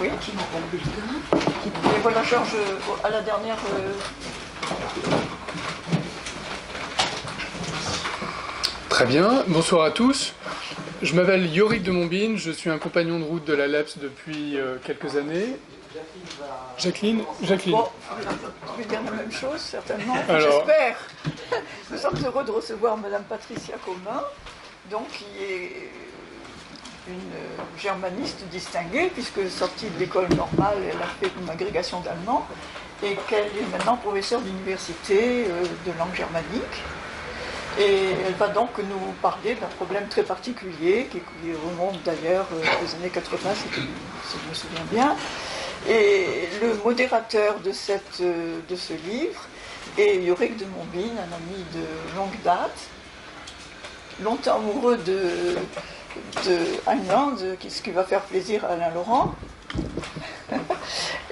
Oui. Et voilà, Georges, à la dernière. Très bien, bonsoir à tous. Je m'appelle Yorick de Montbine, je suis un compagnon de route de la LEPS depuis quelques années. Jacqueline. Bon, je vais dire la même chose, certainement. Alors, j'espère. Nous sommes heureux de recevoir Madame Patricia Comin, donc qui est une germaniste distinguée, puisque sortie de l'école normale, elle a fait une agrégation d'allemand, et qu'elle est maintenant professeure d'université de langue germanique. Et elle va donc nous parler d'un problème très particulier, qui remonte d'ailleurs aux années 80, si je me souviens bien. Et le modérateur de ce livre est Yorick de Montbine, un ami de longue date, longtemps amoureux de Heinlein, ce qui va faire plaisir à Alain Laurent.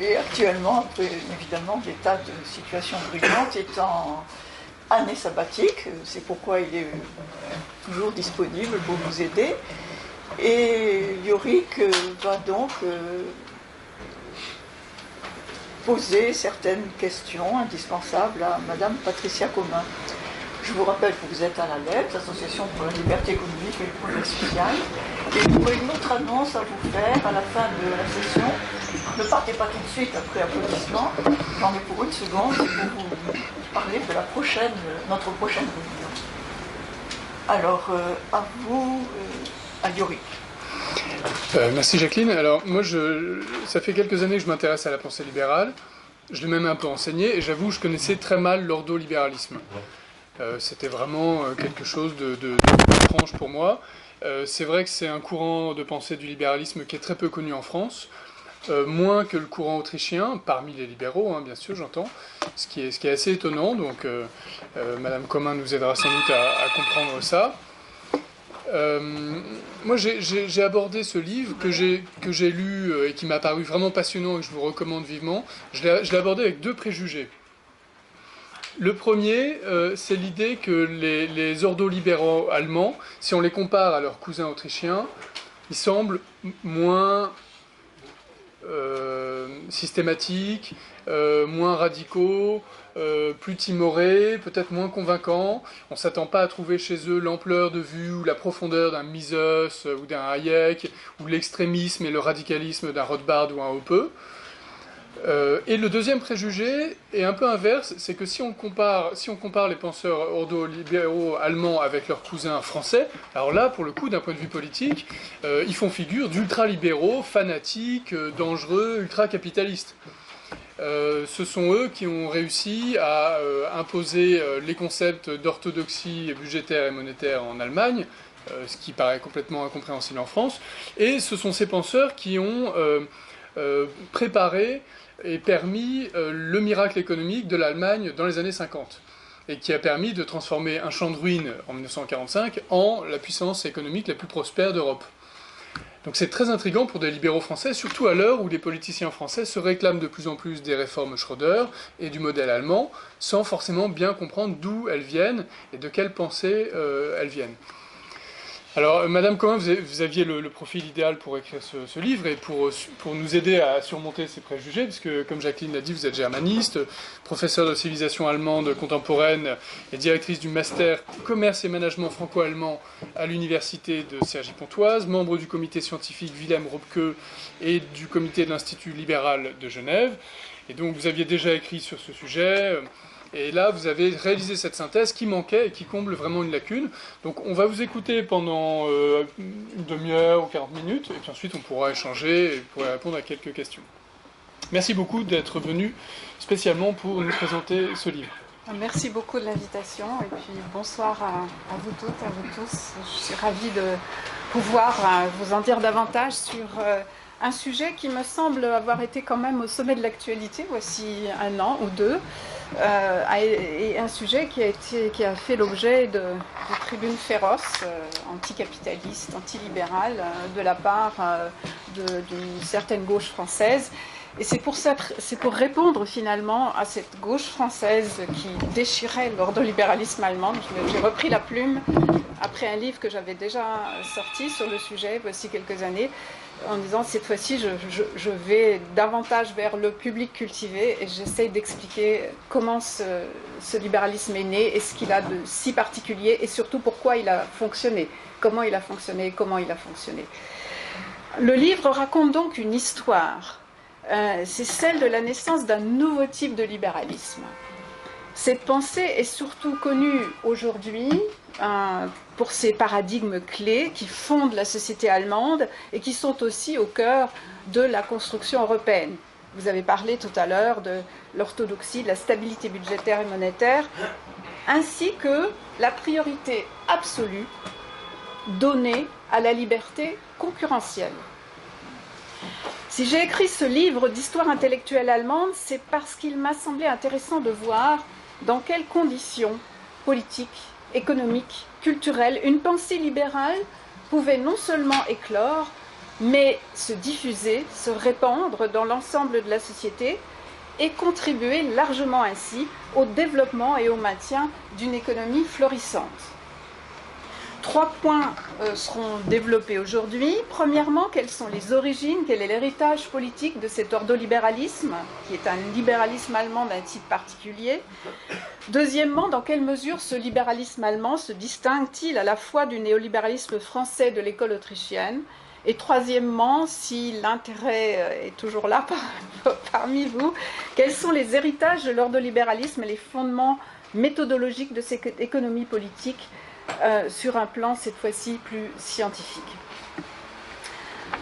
Et actuellement, après évidemment des tas de situations brûlantes, est en année sabbatique, c'est pourquoi il est toujours disponible pour nous aider. Et Yorick va donc poser certaines questions indispensables à Madame Patricia Comin. Je vous rappelle que vous êtes à la LEPS, l'Association pour la liberté économique et le progrès social, et j'aurai une autre annonce à vous faire à la fin de la session. Ne partez pas tout de suite après applaudissement, j'en ai pour une seconde, c'est pour vous parler de notre prochaine réunion. Alors, à vous, à Yorick. Merci Jacqueline. Alors moi, ça fait quelques années que je m'intéresse à la pensée libérale. Je l'ai même un peu enseigné et j'avoue, je connaissais très mal l'ordolibéralisme. C'était vraiment quelque chose de étrange pour moi. C'est vrai que c'est un courant de pensée du libéralisme qui est très peu connu en France, moins que le courant autrichien, parmi les libéraux, hein, bien sûr, j'entends, ce qui est assez étonnant. Donc Madame Comin nous aidera sans doute à comprendre ça. Moi, j'ai abordé ce livre que j'ai lu et qui m'a paru vraiment passionnant et que je vous recommande vivement. Je l'ai abordé avec deux préjugés. Le premier, c'est l'idée que les ordolibéraux allemands, si on les compare à leurs cousins autrichiens, ils semblent moins systématiques, moins radicaux, plus timorés, peut-être moins convaincants. On ne s'attend pas à trouver chez eux l'ampleur de vue ou la profondeur d'un Mises ou d'un Hayek, ou l'extrémisme et le radicalisme d'un Rothbard ou un Hoppe. Et le deuxième préjugé est un peu inverse, c'est que si on compare les penseurs ordolibéraux allemands avec leurs cousins français, alors là, pour le coup, d'un point de vue politique, ils font figure d'ultralibéraux, fanatiques, dangereux, ultra-capitalistes. Ce sont eux qui ont réussi à imposer les concepts d'orthodoxie budgétaire et monétaire en Allemagne, ce qui paraît complètement incompréhensible en France, et ce sont ces penseurs qui ont préparé et permis le miracle économique de l'Allemagne dans les années 50, et qui a permis de transformer un champ de ruines en 1945 en la puissance économique la plus prospère d'Europe. Donc c'est très intriguant pour des libéraux français, surtout à l'heure où les politiciens français se réclament de plus en plus des réformes Schröder et du modèle allemand, sans forcément bien comprendre d'où elles viennent et de quelle pensée elles viennent. Alors, Madame Comin, vous aviez le profil idéal pour écrire ce livre et pour nous aider à surmonter ces préjugés, puisque, comme Jacqueline l'a dit, vous êtes germaniste, professeur de civilisation allemande contemporaine et directrice du master commerce et management franco-allemand à l'université de Cergy-Pontoise, membre du comité scientifique Wilhelm Röpke et du comité de l'Institut libéral de Genève. Et donc, vous aviez déjà écrit sur ce sujet. Et là, vous avez réalisé cette synthèse qui manquait et qui comble vraiment une lacune. Donc on va vous écouter pendant une demi-heure ou 40 minutes, et puis ensuite on pourra échanger et vous pourrez répondre à quelques questions. Merci beaucoup d'être venu spécialement pour nous présenter ce livre. Merci beaucoup de l'invitation, et puis bonsoir à vous toutes, à vous tous. Je suis ravie de pouvoir vous en dire davantage sur un sujet qui me semble avoir été quand même au sommet de l'actualité, voici un an ou deux, et un sujet qui a fait l'objet de tribunes féroces, anticapitalistes, antilibérales, de la part d'une certaine gauche française. Et c'est pour répondre finalement à cette gauche française qui déchirait l'ordolibéralisme allemand. J'ai repris la plume après un livre que j'avais déjà sorti sur le sujet voici quelques années, en disant cette fois-ci je vais davantage vers le public cultivé et j'essaye d'expliquer comment ce libéralisme est né et ce qu'il a de si particulier et surtout pourquoi il a fonctionné, comment il a fonctionné, comment il a fonctionné. Le livre raconte donc une histoire, c'est celle de la naissance d'un nouveau type de libéralisme. Cette pensée est surtout connue aujourd'hui pour ses paradigmes clés qui fondent la société allemande et qui sont aussi au cœur de la construction européenne. Vous avez parlé tout à l'heure de l'orthodoxie, de la stabilité budgétaire et monétaire, ainsi que la priorité absolue donnée à la liberté concurrentielle. Si j'ai écrit ce livre d'histoire intellectuelle allemande, c'est parce qu'il m'a semblé intéressant de voir dans quelles conditions politiques, économiques, culturelles, une pensée libérale pouvait non seulement éclore, mais se diffuser, se répandre dans l'ensemble de la société et contribuer largement ainsi au développement et au maintien d'une économie florissante. 3 points seront développés aujourd'hui. Premièrement, quelles sont les origines, quel est l'héritage politique de cet ordolibéralisme, qui est un libéralisme allemand d'un type particulier. Deuxièmement, dans quelle mesure ce libéralisme allemand se distingue-t-il à la fois du néolibéralisme français de l'école autrichienne. Et troisièmement, si l'intérêt est toujours là parmi vous, quels sont les héritages de l'ordolibéralisme et les fondements méthodologiques de cette économie politique sur un plan cette fois-ci plus scientifique.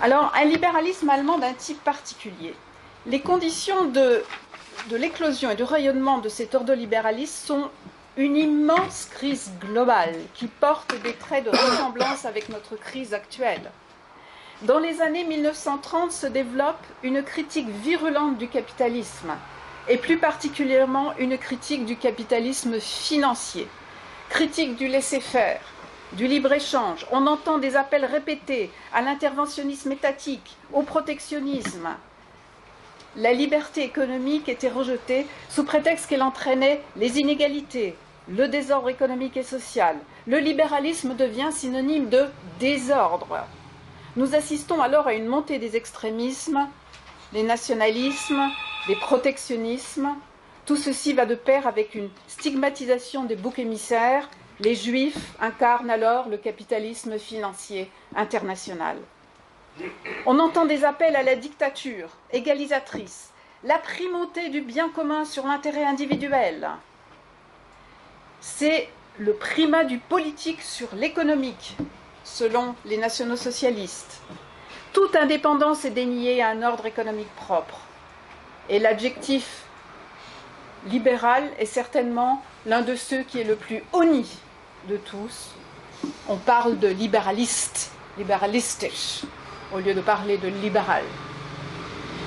Alors, un libéralisme allemand d'un type particulier. Les conditions de l'éclosion et du rayonnement de cet ordolibéralisme sont une immense crise globale qui porte des traits de ressemblance avec notre crise actuelle. Dans les années 1930 se développe une critique virulente du capitalisme, et plus particulièrement une critique du capitalisme financier. Critique du laisser-faire, du libre-échange. On entend des appels répétés à l'interventionnisme étatique, au protectionnisme. La liberté économique était rejetée sous prétexte qu'elle entraînait les inégalités, le désordre économique et social. Le libéralisme devient synonyme de désordre. Nous assistons alors à une montée des extrémismes, des nationalismes, des protectionnismes. Tout ceci va de pair avec une stigmatisation des boucs émissaires. Les Juifs incarnent alors le capitalisme financier international. On entend des appels à la dictature égalisatrice, la primauté du bien commun sur l'intérêt individuel. C'est le primat du politique sur l'économique, selon les nationaux-socialistes. Toute indépendance est déniée à un ordre économique propre. Et l'adjectif libéral est certainement l'un de ceux qui est le plus honni de tous. On parle de libéraliste, libéralistisch, au lieu de parler de libéral.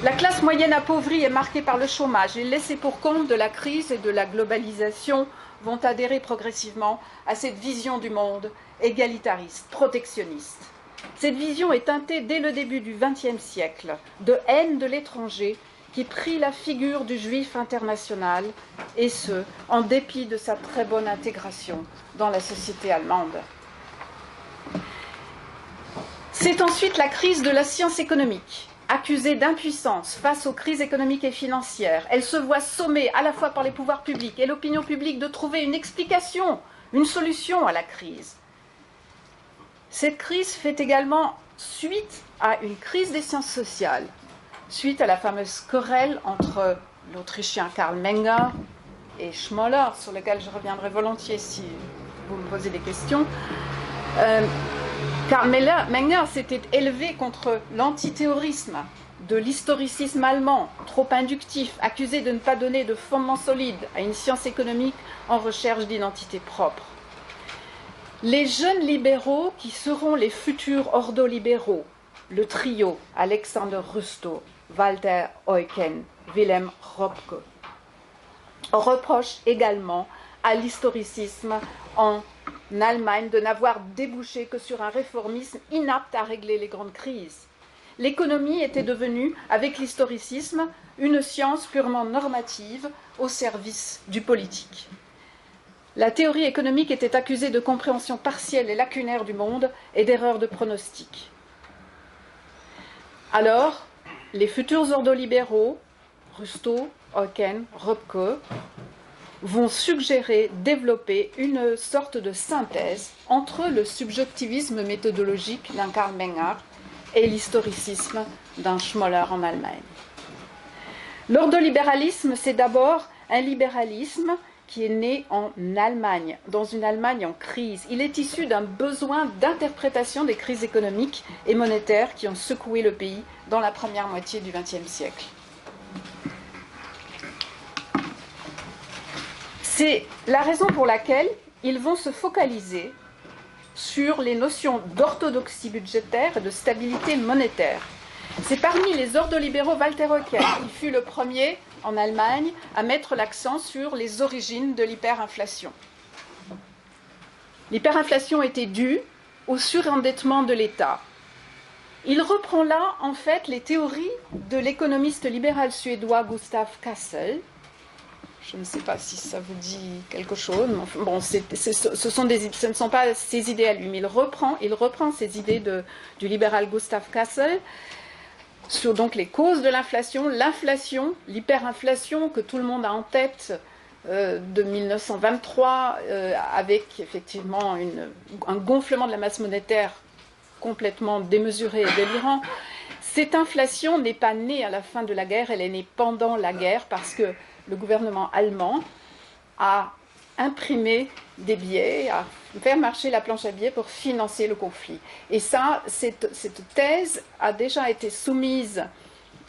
La classe moyenne appauvrie est marquée par le chômage. Les laissés pour compte de la crise et de la globalisation vont adhérer progressivement à cette vision du monde égalitariste, protectionniste. Cette vision est teintée dès le début du XXe siècle de haine de l'étranger qui prit la figure du juif international, et ce, en dépit de sa très bonne intégration dans la société allemande. C'est ensuite la crise de la science économique. Accusée d'impuissance face aux crises économiques et financières, elle se voit sommée à la fois par les pouvoirs publics et l'opinion publique de trouver une explication, une solution à la crise. Cette crise fait également suite à une crise des sciences sociales, suite à la fameuse querelle entre l'Autrichien Karl Menger et Schmoller, sur lequel je reviendrai volontiers si vous me posez des questions. Karl Menger s'était élevé contre l'antithéorisme de l'historicisme allemand, trop inductif, accusé de ne pas donner de fondement solide à une science économique en recherche d'identité propre. Les jeunes libéraux qui seront les futurs ordolibéraux, le trio Alexander Rustow, Walter Eucken, Wilhelm Röpke, reprochent également à l'historicisme en Allemagne de n'avoir débouché que sur un réformisme inapte à régler les grandes crises. L'économie était devenue, avec l'historicisme, une science purement normative au service du politique. La théorie économique était accusée de compréhension partielle et lacunaire du monde et d'erreur de pronostic. Alors, les futurs ordolibéraux, Rustow, Eucken, Röpke, vont suggérer, développer une sorte de synthèse entre le subjectivisme méthodologique d'un Karl Menger et l'historicisme d'un Schmoller en Allemagne. L'ordolibéralisme, c'est d'abord un libéralisme qui est né en Allemagne, dans une Allemagne en crise. Il est issu d'un besoin d'interprétation des crises économiques et monétaires qui ont secoué le pays dans la première moitié du XXe siècle. C'est la raison pour laquelle ils vont se focaliser sur les notions d'orthodoxie budgétaire et de stabilité monétaire. C'est parmi les ordolibéraux Walter Eucken qui fut le premier en Allemagne à mettre l'accent sur les origines de l'hyperinflation. L'hyperinflation était due au surendettement de l'État. Il reprend là, en fait, les théories de l'économiste libéral suédois Gustav Cassel. Je ne sais pas si ça vous dit quelque chose. Mais bon, ce ne sont pas ses idées à lui, mais il reprend ces idées du libéral Gustav Cassel sur donc les causes de l'inflation, l'hyperinflation que tout le monde a en tête de 1923, avec effectivement un gonflement de la masse monétaire complètement démesuré et délirant. Cette inflation n'est pas née à la fin de la guerre, elle est née pendant la guerre parce que le gouvernement allemand a imprimé des billets, a fait marcher la planche à billets pour financer le conflit. Et ça, cette thèse a déjà été soumise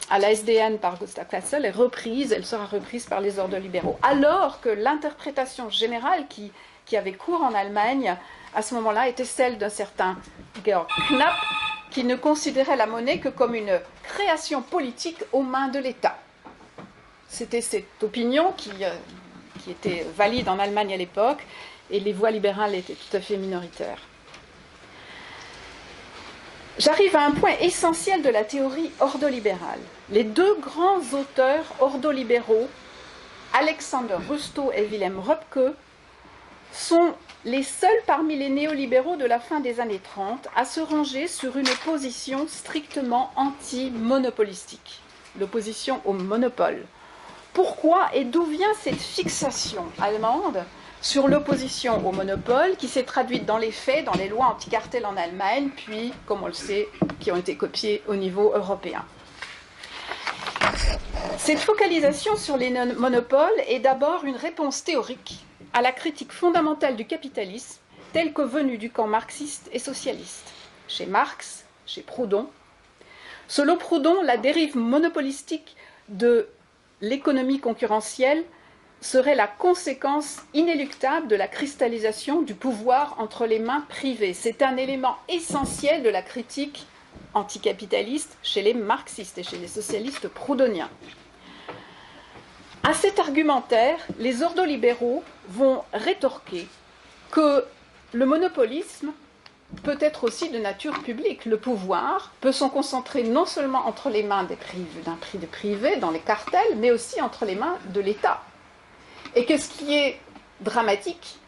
à la SDN par Gustav Cassel, elle sera reprise par les ordolibéraux. Alors que l'interprétation générale qui avait cours en Allemagne, à ce moment-là, était celle d'un certain Georg Knapp, qui ne considérait la monnaie que comme une création politique aux mains de l'État. C'était cette opinion qui était valide en Allemagne à l'époque, et les voix libérales étaient tout à fait minoritaires. J'arrive à un point essentiel de la théorie ordolibérale. Les deux grands auteurs ordolibéraux, Alexander Rustow et Wilhelm Röpke, sont les seuls parmi les néolibéraux de la fin des années 30 à se ranger sur une position strictement anti-monopolistique, l'opposition au monopole. Pourquoi et d'où vient cette fixation allemande sur l'opposition au monopole qui s'est traduite dans les faits, dans les lois anticartels en Allemagne, puis, comme on le sait, qui ont été copiées au niveau européen? Cette focalisation sur les monopoles est d'abord une réponse théorique à la critique fondamentale du capitalisme telle que venue du camp marxiste et socialiste, chez Marx, chez Proudhon. Selon Proudhon, la dérive monopolistique de l'économie concurrentielle serait la conséquence inéluctable de la cristallisation du pouvoir entre les mains privées. C'est un élément essentiel de la critique anticapitaliste chez les marxistes et chez les socialistes proudhoniens. À cet argumentaire, les ordolibéraux vont rétorquer que le monopolisme peut être aussi de nature publique. Le pouvoir peut se concentrer non seulement entre les mains d'un privé, dans les cartels, mais aussi entre les mains de l'État. Et que ce qui est dramatique,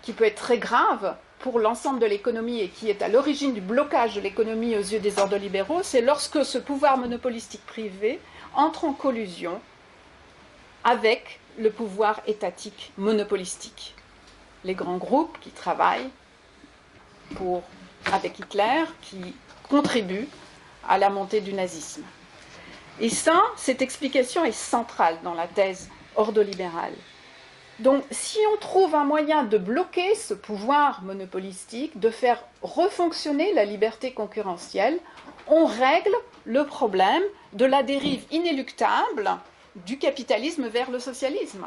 qui peut être très grave pour l'ensemble de l'économie et qui est à l'origine du blocage de l'économie aux yeux des ordolibéraux, c'est lorsque ce pouvoir monopolistique privé entre en collusion avec le pouvoir étatique monopolistique. Les grands groupes qui travaillent avec Hitler, qui contribuent à la montée du nazisme. Et ça, cette explication est centrale dans la thèse ordolibérale. Donc, si on trouve un moyen de bloquer ce pouvoir monopolistique, de faire refonctionner la liberté concurrentielle, on règle le problème de la dérive inéluctable du capitalisme vers le socialisme.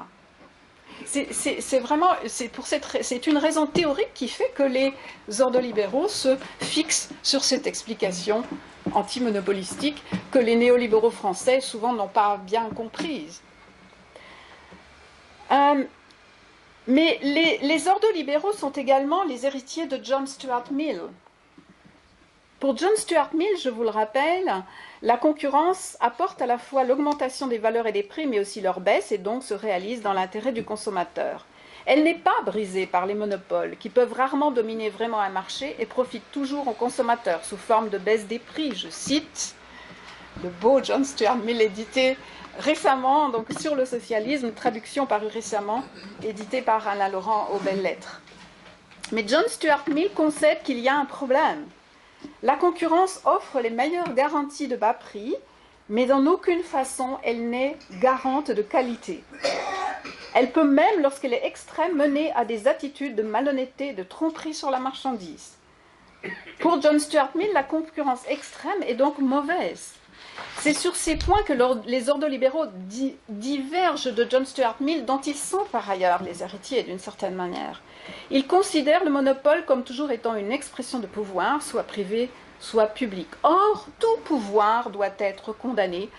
C'est une raison théorique qui fait que les ordolibéraux se fixent sur cette explication antimonopolistique que les néolibéraux français souvent n'ont pas bien comprise. Mais les ordolibéraux sont également les héritiers de John Stuart Mill. Pour John Stuart Mill, je vous le rappelle, la concurrence apporte à la fois l'augmentation des valeurs et des prix, mais aussi leur baisse, et donc se réalise dans l'intérêt du consommateur. Elle n'est pas brisée par les monopoles, qui peuvent rarement dominer vraiment un marché et profitent toujours aux consommateurs sous forme de baisse des prix. Je cite le beau John Stuart Mill, édité récemment, donc sur le socialisme, traduction parue récemment, édité par Alain Laurent aux Belles Lettres. Mais John Stuart Mill concède qu'il y a un problème. La concurrence offre les meilleures garanties de bas prix, mais en aucune façon elle n'est garante de qualité. Elle peut même, lorsqu'elle est extrême, mener à des attitudes de malhonnêteté, de tromperie sur la marchandise. Pour John Stuart Mill, la concurrence extrême est donc mauvaise. C'est sur ces points que les ordolibéraux divergent de John Stuart Mill, dont ils sont par ailleurs les héritiers d'une certaine manière. Ils considèrent le monopole comme toujours étant une expression de pouvoir, soit privé, soit public. Or, tout pouvoir doit être condamné,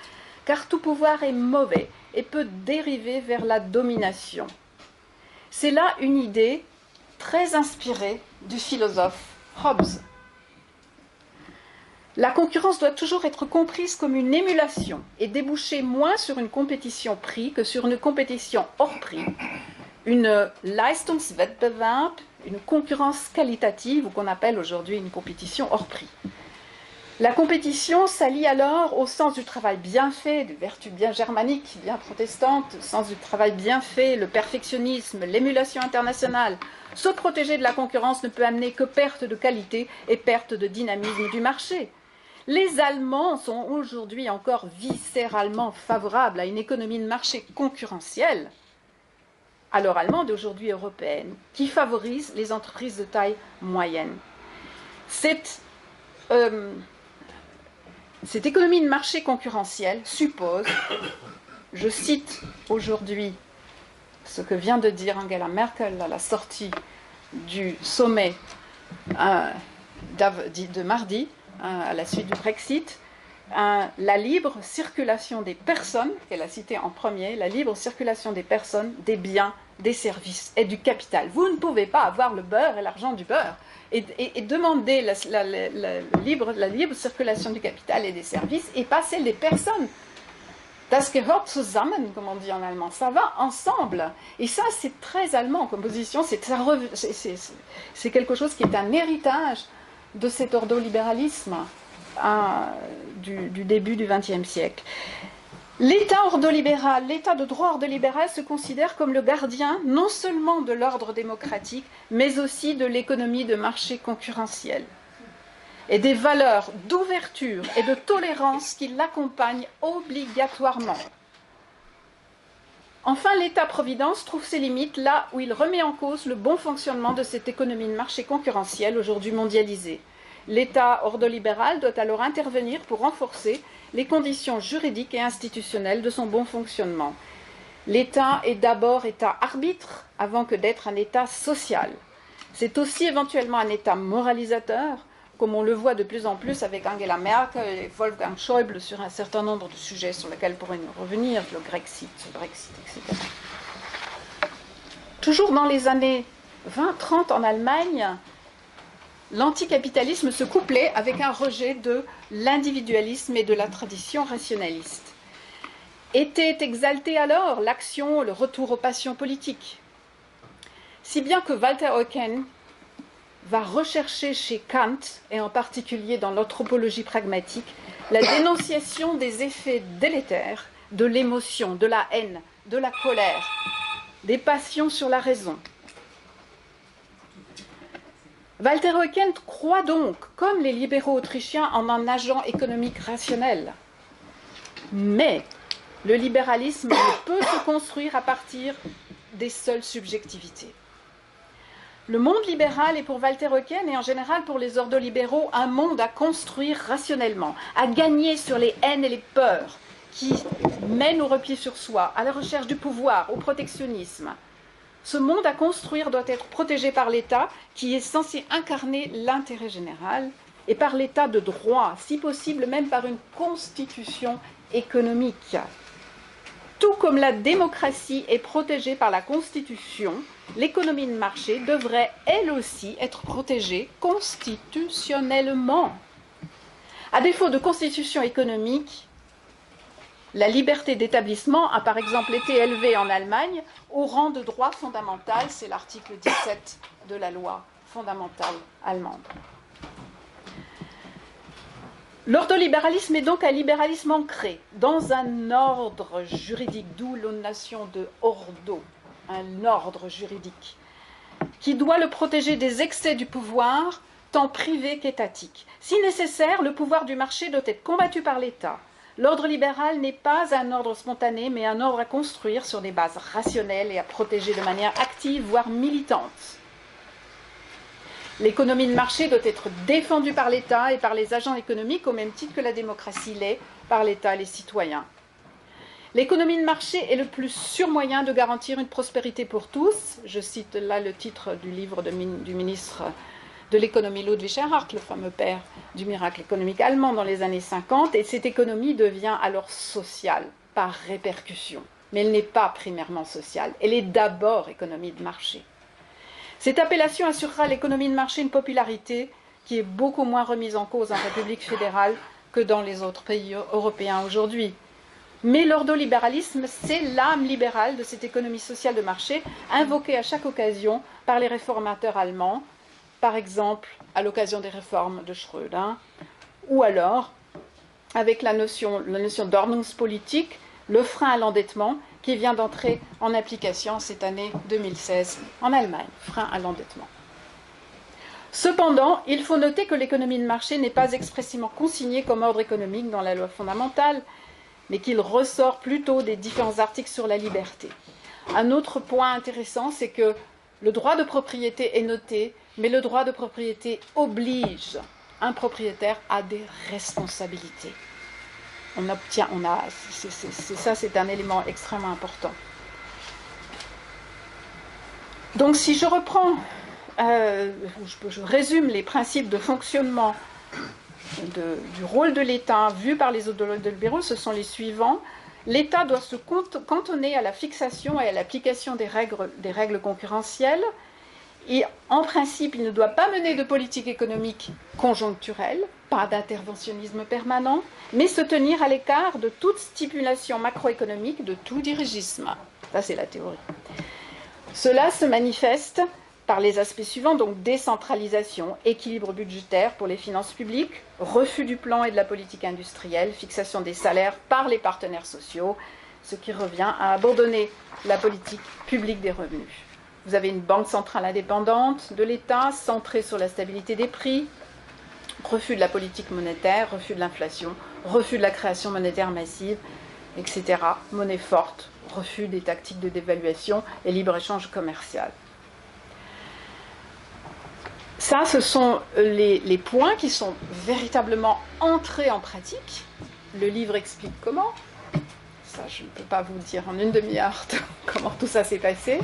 car tout pouvoir est mauvais et peut dériver vers la domination. C'est là une idée très inspirée du philosophe Hobbes. La concurrence doit toujours être comprise comme une émulation et déboucher moins sur une compétition prix que sur une compétition hors prix, une Leistungswettbewerb, une concurrence qualitative ou qu'on appelle aujourd'hui une compétition hors prix. La compétition s'allie alors au sens du travail bien fait, des vertus bien germaniques, bien protestantes, le sens du travail bien fait, le perfectionnisme, l'émulation internationale. Se protéger de la concurrence ne peut amener que perte de qualité et perte de dynamisme du marché. Les Allemands sont aujourd'hui encore viscéralement favorables à une économie de marché concurrentielle, alors allemande et aujourd'hui européenne, qui favorise les entreprises de taille moyenne. Cette économie de marché concurrentielle suppose, je cite aujourd'hui ce que vient de dire Angela Merkel à la sortie du sommet de mardi, à la suite du Brexit, la libre circulation des personnes, qu'elle a cité en premier, la libre circulation des personnes, des biens, des services et du capital. Vous ne pouvez pas avoir le beurre et l'argent du beurre et demander la libre circulation du capital et des services et pas celle des personnes. Das gehört zusammen, comme on dit en allemand, ça va ensemble. Et ça, c'est très allemand comme position, c'est quelque chose qui est un héritage de cet ordolibéralisme du début du XXe siècle. L'État ordolibéral, l'État de droit ordolibéral se considère comme le gardien non seulement de l'ordre démocratique, mais aussi de l'économie de marché concurrentielle et des valeurs d'ouverture et de tolérance qui l'accompagnent obligatoirement. Enfin, l'État-providence trouve ses limites là où il remet en cause le bon fonctionnement de cette économie de marché concurrentielle aujourd'hui mondialisée. L'État ordolibéral doit alors intervenir pour renforcer les conditions juridiques et institutionnelles de son bon fonctionnement. L'État est d'abord État arbitre avant que d'être un État social. C'est aussi éventuellement un État moralisateur, comme on le voit de plus en plus avec Angela Merkel et Wolfgang Schäuble sur un certain nombre de sujets sur lesquels pourrions revenir, le Brexit, etc. Toujours dans les années 20-30 en Allemagne, l'anticapitalisme se couplait avec un rejet de l'individualisme et de la tradition rationaliste. Était exaltée alors l'action, le retour aux passions politiques. Si bien que Walter Eucken va rechercher chez Kant, et en particulier dans l'anthropologie pragmatique, la dénonciation des effets délétères de l'émotion, de la haine, de la colère, des passions sur la raison. Walter Eucken croit donc, comme les libéraux autrichiens, en un agent économique rationnel. Mais le libéralisme ne peut se construire à partir des seules subjectivités. Le monde libéral est pour Walter Eucken et en général pour les ordolibéraux un monde à construire rationnellement, à gagner sur les haines et les peurs qui mènent au repli sur soi, à la recherche du pouvoir, au protectionnisme. Ce monde à construire doit être protégé par l'État qui est censé incarner l'intérêt général et par l'État de droit, si possible même par une constitution économique. Tout comme la démocratie est protégée par la Constitution, l'économie de marché devrait elle aussi être protégée constitutionnellement. À défaut de constitution économique, la liberté d'établissement a par exemple été élevée en Allemagne au rang de droit fondamental, c'est l'article 17 de la loi fondamentale allemande. L'ordolibéralisme est donc un libéralisme ancré dans un ordre juridique, d'où la notion de ordo, un ordre juridique, qui doit le protéger des excès du pouvoir, tant privé qu'étatique. Si nécessaire, le pouvoir du marché doit être combattu par l'État. L'ordre libéral n'est pas un ordre spontané, mais un ordre à construire sur des bases rationnelles et à protéger de manière active, voire militante. L'économie de marché doit être défendue par l'État et par les agents économiques au même titre que la démocratie l'est par l'État et les citoyens. L'économie de marché est le plus sûr moyen de garantir une prospérité pour tous. Je cite là le titre du livre du ministre de l'économie Ludwig Erhard, le fameux père du miracle économique allemand dans les années 50, et cette économie devient alors sociale par répercussion. Mais elle n'est pas primairement sociale, elle est d'abord économie de marché. Cette appellation assurera à l'économie de marché une popularité qui est beaucoup moins remise en cause en République fédérale que dans les autres pays européens aujourd'hui. Mais l'ordolibéralisme, c'est l'âme libérale de cette économie sociale de marché, invoquée à chaque occasion par les réformateurs allemands, par exemple à l'occasion des réformes de Schröder, ou alors avec la notion d'Ordnungspolitik, le frein à l'endettement, qui vient d'entrer en application cette année 2016 en Allemagne, frein à l'endettement. Cependant, il faut noter que l'économie de marché n'est pas expressément consignée comme ordre économique dans la loi fondamentale, mais qu'il ressort plutôt des différents articles sur la liberté. Un autre point intéressant, c'est que le droit de propriété est noté, mais le droit de propriété oblige un propriétaire à des responsabilités. C'est un élément extrêmement important. Donc si je reprends, je résume les principes de fonctionnement du rôle de l'État vu par les ordolibéraux, ce sont les suivants. L'État doit se cantonner à la fixation et à l'application des règles concurrentielles. Et en principe, il ne doit pas mener de politique économique conjoncturelle, pas d'interventionnisme permanent, mais se tenir à l'écart de toute stipulation macroéconomique, de tout dirigisme. Ça, c'est la théorie. Cela se manifeste par les aspects suivants, donc décentralisation, équilibre budgétaire pour les finances publiques, refus du plan et de la politique industrielle, fixation des salaires par les partenaires sociaux, ce qui revient à abandonner la politique publique des revenus. Vous avez une banque centrale indépendante de l'État, centrée sur la stabilité des prix, refus de la politique monétaire, refus de l'inflation, refus de la création monétaire massive, etc. Monnaie forte, refus des tactiques de dévaluation et libre-échange commercial. Ça, ce sont les points qui sont véritablement entrés en pratique. Le livre explique comment. Ça, je ne peux pas vous dire en une demi-heure comment tout ça s'est passé.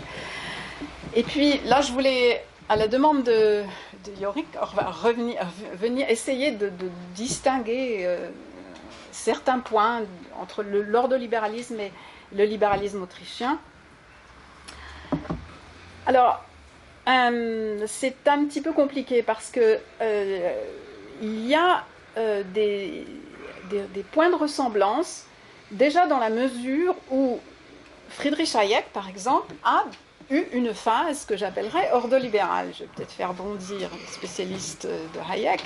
Et puis là, je voulais, à la demande de Yorick, venir essayer de distinguer certains points entre l'ordolibéralisme et le libéralisme autrichien. Alors, c'est un petit peu compliqué parce que il y a des points de ressemblance, déjà dans la mesure où Friedrich Hayek, par exemple, a eu une phase que j'appellerais ordolibérale. Je vais peut-être faire bondir les spécialistes de Hayek,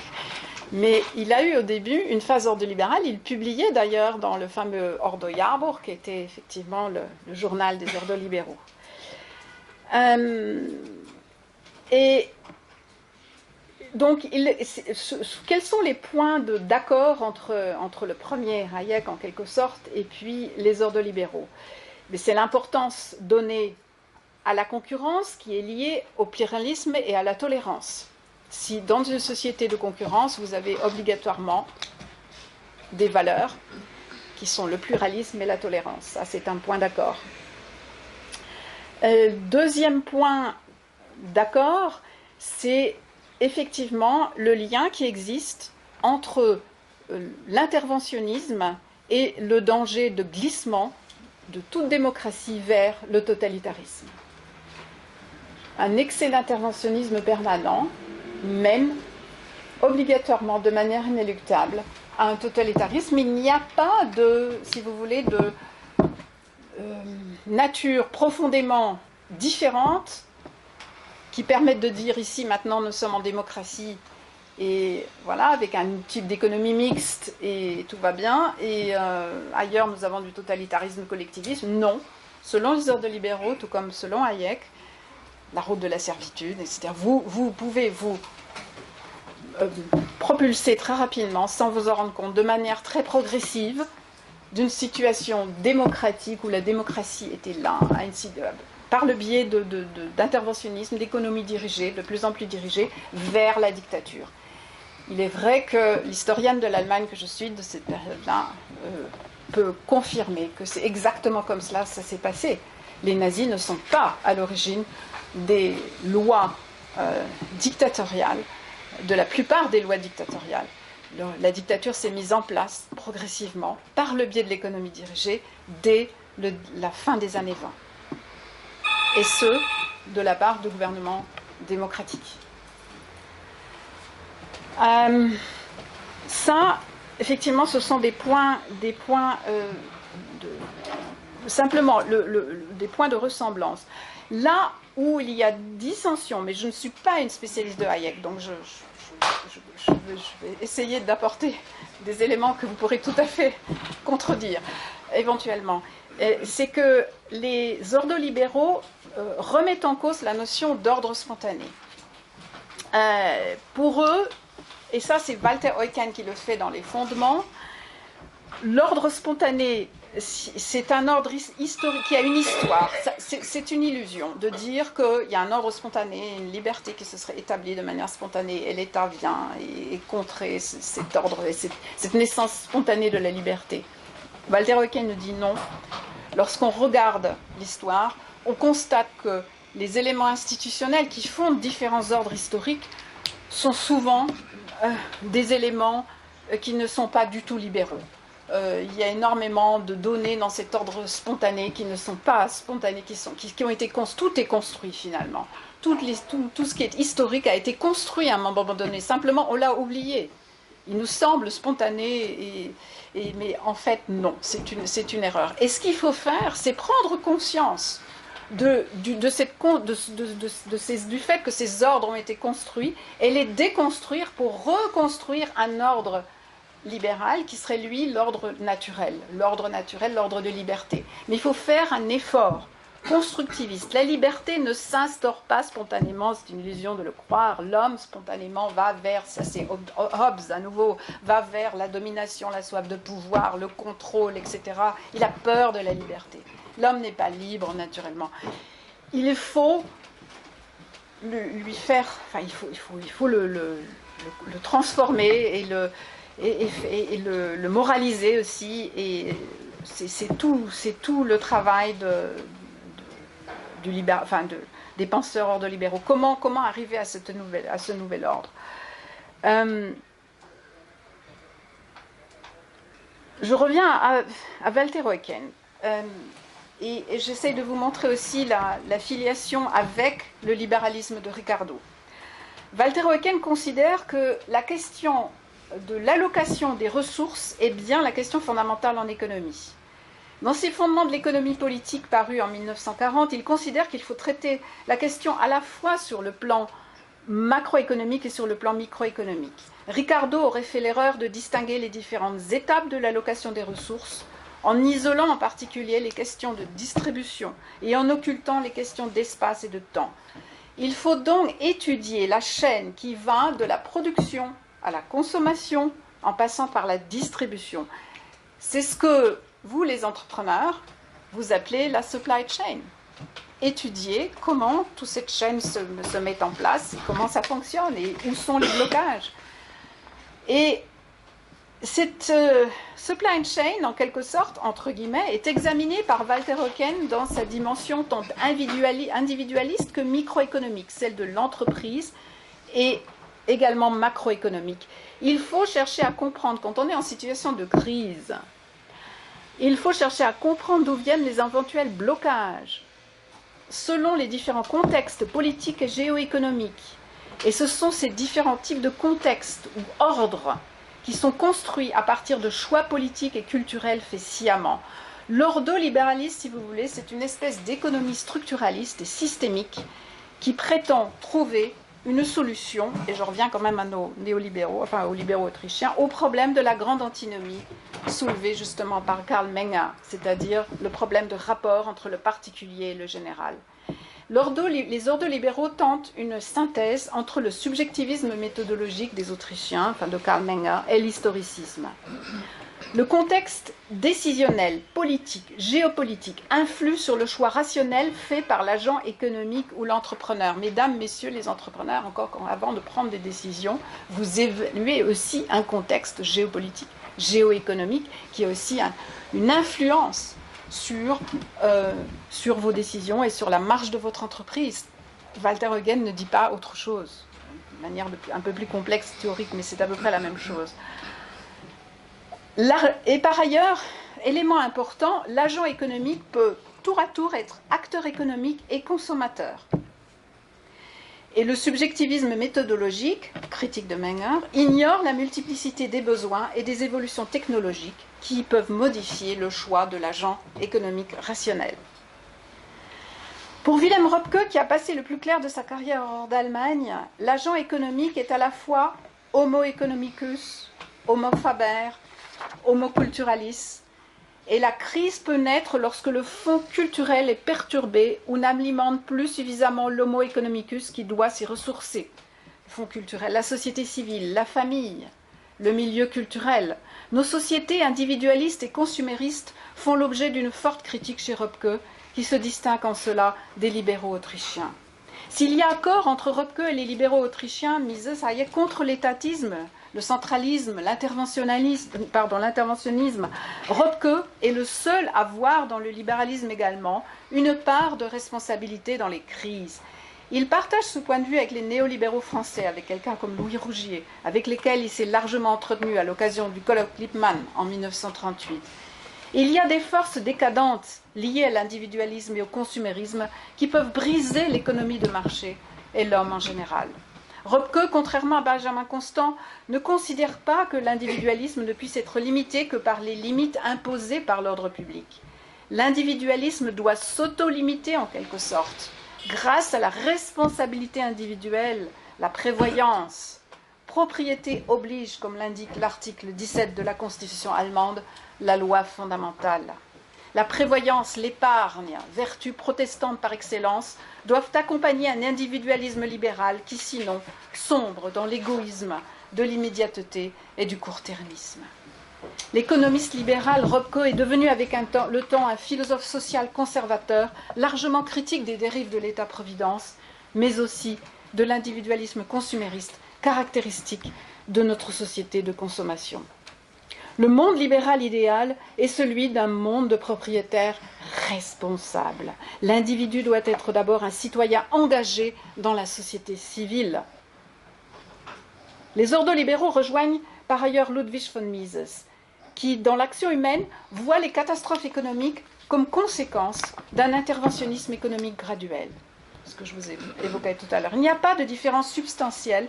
mais il a eu au début une phase ordolibérale. Il publiait d'ailleurs dans le fameux Ordo Jahrbuch, qui était effectivement le journal des ordolibéraux. Et donc, quels sont les points d'accord entre le premier Hayek, en quelque sorte, et puis les ordolibéraux? Mais c'est l'importance donnée à la concurrence qui est liée au pluralisme et à la tolérance. Si dans une société de concurrence, vous avez obligatoirement des valeurs qui sont le pluralisme et la tolérance. Ça, c'est un point d'accord. Deuxième point d'accord, c'est effectivement le lien qui existe entre l'interventionnisme et le danger de glissement de toute démocratie vers le totalitarisme. Un excès d'interventionnisme permanent mène obligatoirement, de manière inéluctable, à un totalitarisme. Il n'y a pas de, si vous voulez, de nature profondément différente qui permettent de dire ici, maintenant, nous sommes en démocratie Et voilà, avec un type d'économie mixte et tout va bien. Et ailleurs, nous avons du totalitarisme, collectivisme. Non. Selon les ordres libéraux, tout comme selon Hayek, la route de la servitude, etc. Vous pouvez vous propulser très rapidement, sans vous en rendre compte, de manière très progressive, d'une situation démocratique où la démocratie était là, par le biais d'interventionnisme, d'économie dirigée, de plus en plus dirigée, vers la dictature. Il est vrai que l'historienne de l'Allemagne que je suis de cette période-là peut confirmer que c'est exactement comme cela ça s'est passé. Les nazis ne sont pas à l'origine des lois dictatoriales, de la plupart des lois dictatoriales. La dictature s'est mise en place progressivement par le biais de l'économie dirigée dès la fin des années 20. Et ce, de la part de gouvernements démocratiques. Ça, effectivement, ce sont des points simplement des points de ressemblance. Là où il y a dissension, mais je ne suis pas une spécialiste de Hayek, donc je vais essayer d'apporter des éléments que vous pourrez tout à fait contredire, éventuellement. C'est que les ordolibéraux remettent en cause la notion d'ordre spontané. Pour eux, et ça c'est Walter Eucken qui le fait dans les fondements, l'ordre spontané, c'est un ordre historique qui a une histoire. C'est une illusion de dire qu'il y a un ordre spontané, une liberté qui se serait établie de manière spontanée, et l'État vient et contrer cet ordre, cette naissance spontanée de la liberté. Walter Eucken nous dit non. Lorsqu'on regarde l'histoire, on constate que les éléments institutionnels qui fondent différents ordres historiques sont souvent des éléments qui ne sont pas du tout libéraux. Il y a énormément de données dans cet ordre spontané qui ne sont pas spontanés, qui ont été tout est construit finalement. Tout ce qui est historique a été construit à un moment donné. Simplement, on l'a oublié. Il nous semble spontané, mais en fait, non, c'est une erreur. Et ce qu'il faut faire, c'est prendre conscience du fait que ces ordres ont été construits et les déconstruire pour reconstruire un ordre libéral qui serait lui l'ordre naturel, l'ordre de liberté. Mais il faut faire un effort constructiviste. La liberté ne s'instaure pas spontanément, c'est une illusion de le croire. L'homme spontanément va vers, ça c'est Hobbes à nouveau, va vers la domination, la soif de pouvoir, le contrôle, etc. Il a peur de la liberté. L'homme n'est pas libre naturellement. Il faut lui faire, enfin il faut le transformer et le moraliser aussi. Et c'est tout le travail des penseurs ordolibéraux. Comment arriver à ce nouvel ordre? Je reviens à Walter Eucken. Et j'essaie de vous montrer aussi la filiation avec le libéralisme de Ricardo. Walter Eucken considère que la question de l'allocation des ressources est bien la question fondamentale en économie. Dans ses fondements de l'économie politique parus en 1940, il considère qu'il faut traiter la question à la fois sur le plan macroéconomique et sur le plan microéconomique. Ricardo aurait fait l'erreur de distinguer les différentes étapes de l'allocation des ressources en isolant en particulier les questions de distribution et en occultant les questions d'espace et de temps. Il faut donc étudier la chaîne qui va de la production à la consommation en passant par la distribution. C'est ce que vous, les entrepreneurs, vous appelez la supply chain. Étudier comment toute cette chaîne se met en place, et comment ça fonctionne et où sont les blocages. Et cette supply chain, en quelque sorte, entre guillemets, est examinée par Walter Eucken dans sa dimension tant individualiste que microéconomique, celle de l'entreprise et également macroéconomique. Il faut chercher à comprendre, quand on est en situation de crise, il faut chercher à comprendre d'où viennent les éventuels blocages, selon les différents contextes politiques et géoéconomiques. Et ce sont ces différents types de contextes ou ordres qui sont construits à partir de choix politiques et culturels faits sciemment. L'ordolibéralisme, si vous voulez, c'est une espèce d'économie structuraliste et systémique qui prétend trouver une solution, et je reviens quand même à nos néolibéraux, enfin aux libéraux autrichiens, au problème de la grande antinomie soulevé justement par Karl Menger, c'est-à-dire le problème de rapport entre le particulier et le général. Les ordolibéraux tentent une synthèse entre le subjectivisme méthodologique des Autrichiens, enfin de Karl Menger, et l'historicisme. Le contexte décisionnel, politique, géopolitique influe sur le choix rationnel fait par l'agent économique ou l'entrepreneur. Mesdames, messieurs les entrepreneurs, avant de prendre des décisions, vous évaluez aussi un contexte géopolitique, géoéconomique, qui a aussi une influence sur vos décisions et sur la marche de votre entreprise. Walter Eugen ne dit pas autre chose, de manière un peu plus complexe, théorique, mais c'est à peu près la même chose. Et par ailleurs, élément important, l'agent économique peut tour à tour être acteur économique et consommateur. Et le subjectivisme méthodologique, critique de Menger, ignore la multiplicité des besoins et des évolutions technologiques qui peuvent modifier le choix de l'agent économique rationnel. Pour Wilhelm Röpke, qui a passé le plus clair de sa carrière hors d'Allemagne, l'agent économique est à la fois homo economicus, homo faber, homo culturalis, et la crise peut naître lorsque le fond culturel est perturbé ou n'alimente plus suffisamment l'homo economicus qui doit s'y ressourcer. Le fond culturel, la société civile, la famille, le milieu culturel. Nos sociétés individualistes et consuméristes font l'objet d'une forte critique chez Röpke, qui se distingue en cela des libéraux autrichiens. S'il y a accord entre Röpke et les libéraux autrichiens, Mises, ça y est, contre l'étatisme, le centralisme, l'interventionnisme, Röpke est le seul à voir dans le libéralisme également une part de responsabilité dans les crises. Il partage ce point de vue avec les néolibéraux français, avec quelqu'un comme Louis Rougier, avec lesquels il s'est largement entretenu à l'occasion du colloque Lippmann en 1938. Il y a des forces décadentes liées à l'individualisme et au consumérisme qui peuvent briser l'économie de marché et l'homme en général. Röpke, contrairement à Benjamin Constant, ne considère pas que l'individualisme ne puisse être limité que par les limites imposées par l'ordre public. L'individualisme doit s'auto-limiter en quelque sorte, grâce à la responsabilité individuelle, la prévoyance. Propriété oblige, comme l'indique l'article 17 de la Constitution allemande, la loi fondamentale. La prévoyance, l'épargne, vertu protestante par excellence, doivent accompagner un individualisme libéral qui, sinon, sombre dans l'égoïsme de l'immédiateté et du court-termisme. L'économiste libéral Röpke est devenu avec le temps un philosophe social conservateur, largement critique des dérives de l'État-providence, mais aussi de l'individualisme consumériste, caractéristique de notre société de consommation. Le monde libéral idéal est celui d'un monde de propriétaires responsables. L'individu doit être d'abord un citoyen engagé dans la société civile. Les ordolibéraux rejoignent par ailleurs Ludwig von Mises, qui, dans l'action humaine, voit les catastrophes économiques comme conséquence d'un interventionnisme économique graduel. Ce que je vous évoquais tout à l'heure. Il n'y a pas de différence substantielle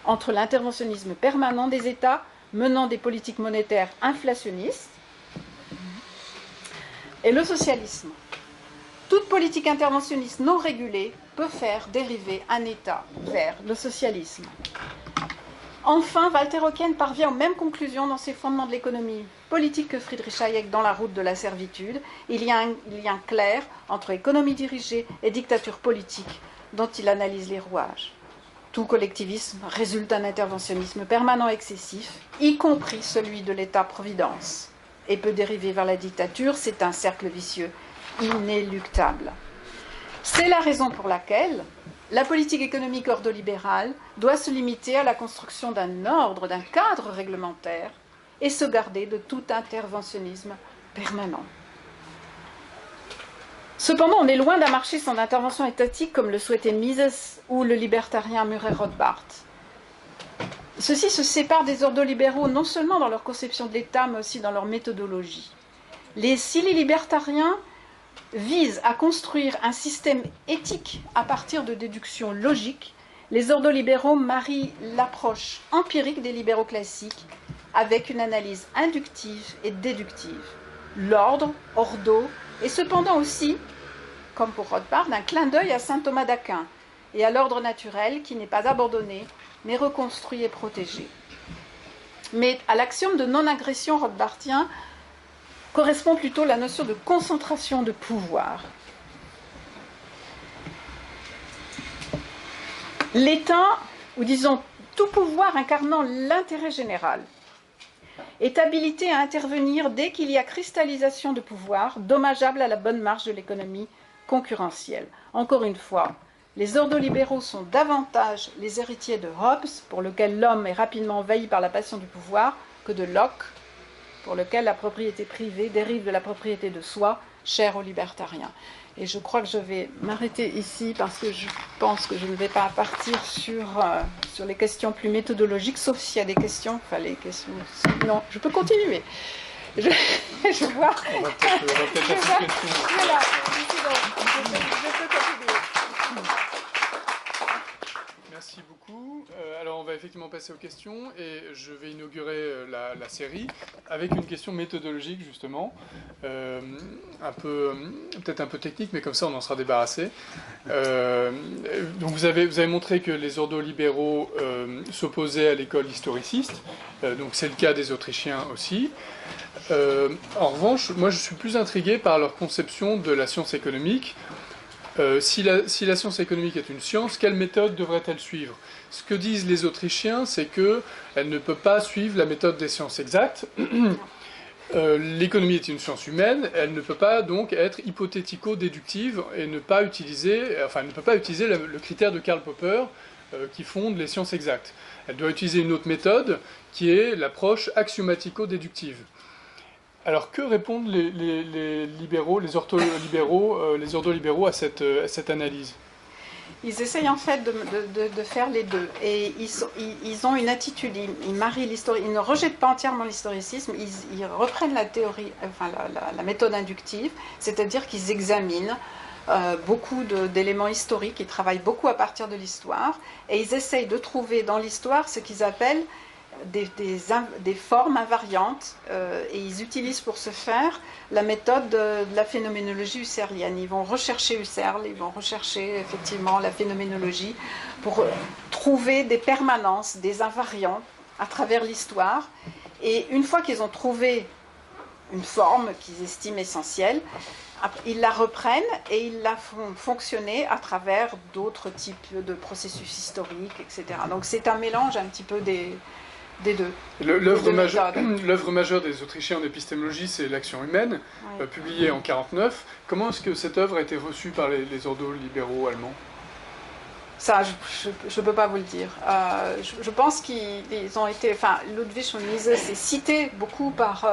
entre l'interventionnisme permanent des États menant des politiques monétaires inflationnistes et le socialisme. Toute politique interventionniste non régulée peut faire dériver un État vers le socialisme. Enfin, Walter Eugen parvient aux mêmes conclusions dans ses fondements de l'économie politique que Friedrich Hayek dans La route de la servitude. Il y a un lien clair entre économie dirigée et dictature politique dont il analyse les rouages. Tout collectivisme résulte d'un interventionnisme permanent excessif, y compris celui de l'État-providence, et peut dériver vers la dictature. C'est un cercle vicieux inéluctable. C'est la raison pour laquelle la politique économique ordolibérale doit se limiter à la construction d'un ordre, d'un cadre réglementaire, et se garder de tout interventionnisme permanent. Cependant, on est loin d'un marché sans intervention étatique comme le souhaitait Mises ou le libertarien Murray Rothbard. Ceux-ci se séparent des ordolibéraux non seulement dans leur conception de l'État, mais aussi dans leur méthodologie. Si les libertariens visent à construire un système éthique à partir de déductions logiques, les ordolibéraux marient l'approche empirique des libéraux classiques avec une analyse inductive et déductive. L'ordre, ordo, est cependant aussi, comme pour Rothbard, un clin d'œil à saint Thomas d'Aquin, et à l'ordre naturel qui n'est pas abandonné, mais reconstruit et protégé. Mais à l'axiome de non-agression rothbardien correspond plutôt la notion de concentration de pouvoir. L'État, ou disons tout pouvoir incarnant l'intérêt général, est habilité à intervenir dès qu'il y a cristallisation de pouvoir dommageable à la bonne marche de l'économie concurrentielle. Encore une fois, les ordolibéraux sont davantage les héritiers de Hobbes, pour lequel l'homme est rapidement envahi par la passion du pouvoir, que de Locke, pour lequel la propriété privée dérive de la propriété de soi, chère aux libertariens. Et je crois que je vais m'arrêter ici parce que je pense que je ne vais pas partir sur les questions plus méthodologiques, sauf s'il y a des questions. Enfin, les questions. Non, je peux continuer. Je vois. On va peut-être faire une question. Voilà, c'est bon. Je peux continuer. Merci beaucoup. Alors, on va effectivement passer aux questions et je vais inaugurer la série avec une question méthodologique, justement, peut-être un peu technique, mais comme ça, on en sera débarrassé. Donc, vous avez montré que les ordolibéraux s'opposaient à l'école historiciste, donc c'est le cas des Autrichiens aussi. En revanche, moi, je suis plus intrigué par leur conception de la science économique. Si la science économique est une science, quelle méthode devrait-elle suivre? Ce que disent les Autrichiens, c'est qu'elle ne peut pas suivre la méthode des sciences exactes. L'économie est une science humaine, elle ne peut pas donc être hypothético-déductive et ne peut pas utiliser le critère de Karl Popper qui fonde les sciences exactes. Elle doit utiliser une autre méthode qui est l'approche axiomatico-déductive. Alors, que répondent les libéraux, les ordolibéraux à cette analyse? Ils essayent en fait de faire les deux. Et ils ont une attitude, ils marient l'histoire, ils ne rejettent pas entièrement l'historicisme, ils reprennent la théorie, enfin la méthode inductive, c'est-à-dire qu'ils examinent beaucoup d'éléments historiques, ils travaillent beaucoup à partir de l'histoire, et ils essayent de trouver dans l'histoire ce qu'ils appellent des formes invariantes, et ils utilisent pour ce faire la méthode de la phénoménologie husserlienne. Ils vont rechercher Husserl, ils vont rechercher effectivement la phénoménologie pour trouver des permanences, des invariants à travers l'histoire. Et une fois qu'ils ont trouvé une forme qu'ils estiment essentielle, ils la reprennent et ils la font fonctionner à travers d'autres types de processus historiques, etc. Donc c'est un mélange un petit peu des deux. L'œuvre majeure des Autrichiens en épistémologie, c'est l'Action humaine, oui, publiée en 1949. Comment est-ce que cette œuvre a été reçue par les ordolibéraux allemands? Ça, je ne peux pas vous le dire. Je pense qu'ils ont été... Enfin, Ludwig von Mises est cité beaucoup par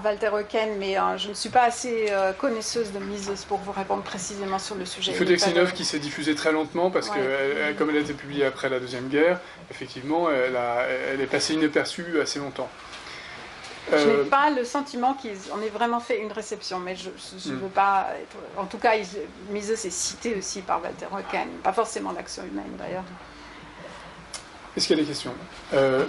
Walter Eucken, mais je ne suis pas assez connaisseuse de Mises pour vous répondre précisément sur le sujet. C'est une œuvre qui s'est diffusée très lentement parce que, comme elle a été publiée après la Deuxième Guerre, effectivement, elle est passée inaperçue assez longtemps. Je n'ai pas le sentiment qu'ils en aient vraiment fait une réception, mais je ne veux pas être... En tout cas, Mises est cité aussi par Walter Eucken, pas forcément l'Action humaine d'ailleurs. Est-ce qu'il y a des questions? Ouais.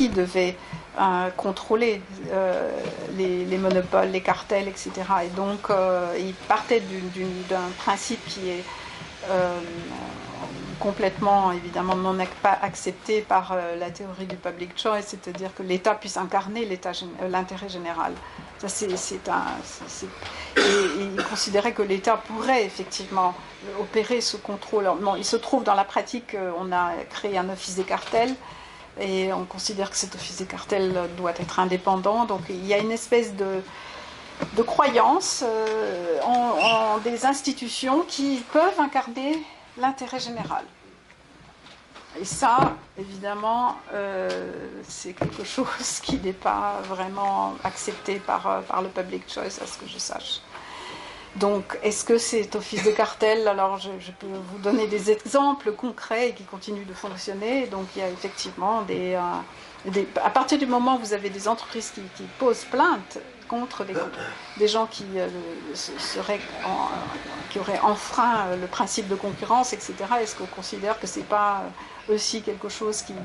qui devait contrôler les monopoles, les cartels, etc. Et donc, il partait d'un principe qui est complètement, évidemment, pas accepté par la théorie du public choice, c'est-à-dire que l'État puisse incarner l'intérêt général. Ça, et il considérait que l'État pourrait effectivement opérer ce contrôle. Bon, il se trouve dans la pratique, on a créé un office des cartels, et on considère que cet office des cartels doit être indépendant. Donc il y a une espèce de croyance en des institutions qui peuvent incarner l'intérêt général. Et ça, évidemment, c'est quelque chose qui n'est pas vraiment accepté par le public choice, à ce que je sache. Donc, est-ce que cet office des cartels, alors je peux vous donner des exemples concrets et qui continuent de fonctionner. Donc, il y a effectivement à partir du moment où vous avez des entreprises qui posent plainte contre des gens qui auraient enfreint le principe de concurrence, etc., est-ce qu'on considère que ce n'est pas aussi quelque chose qui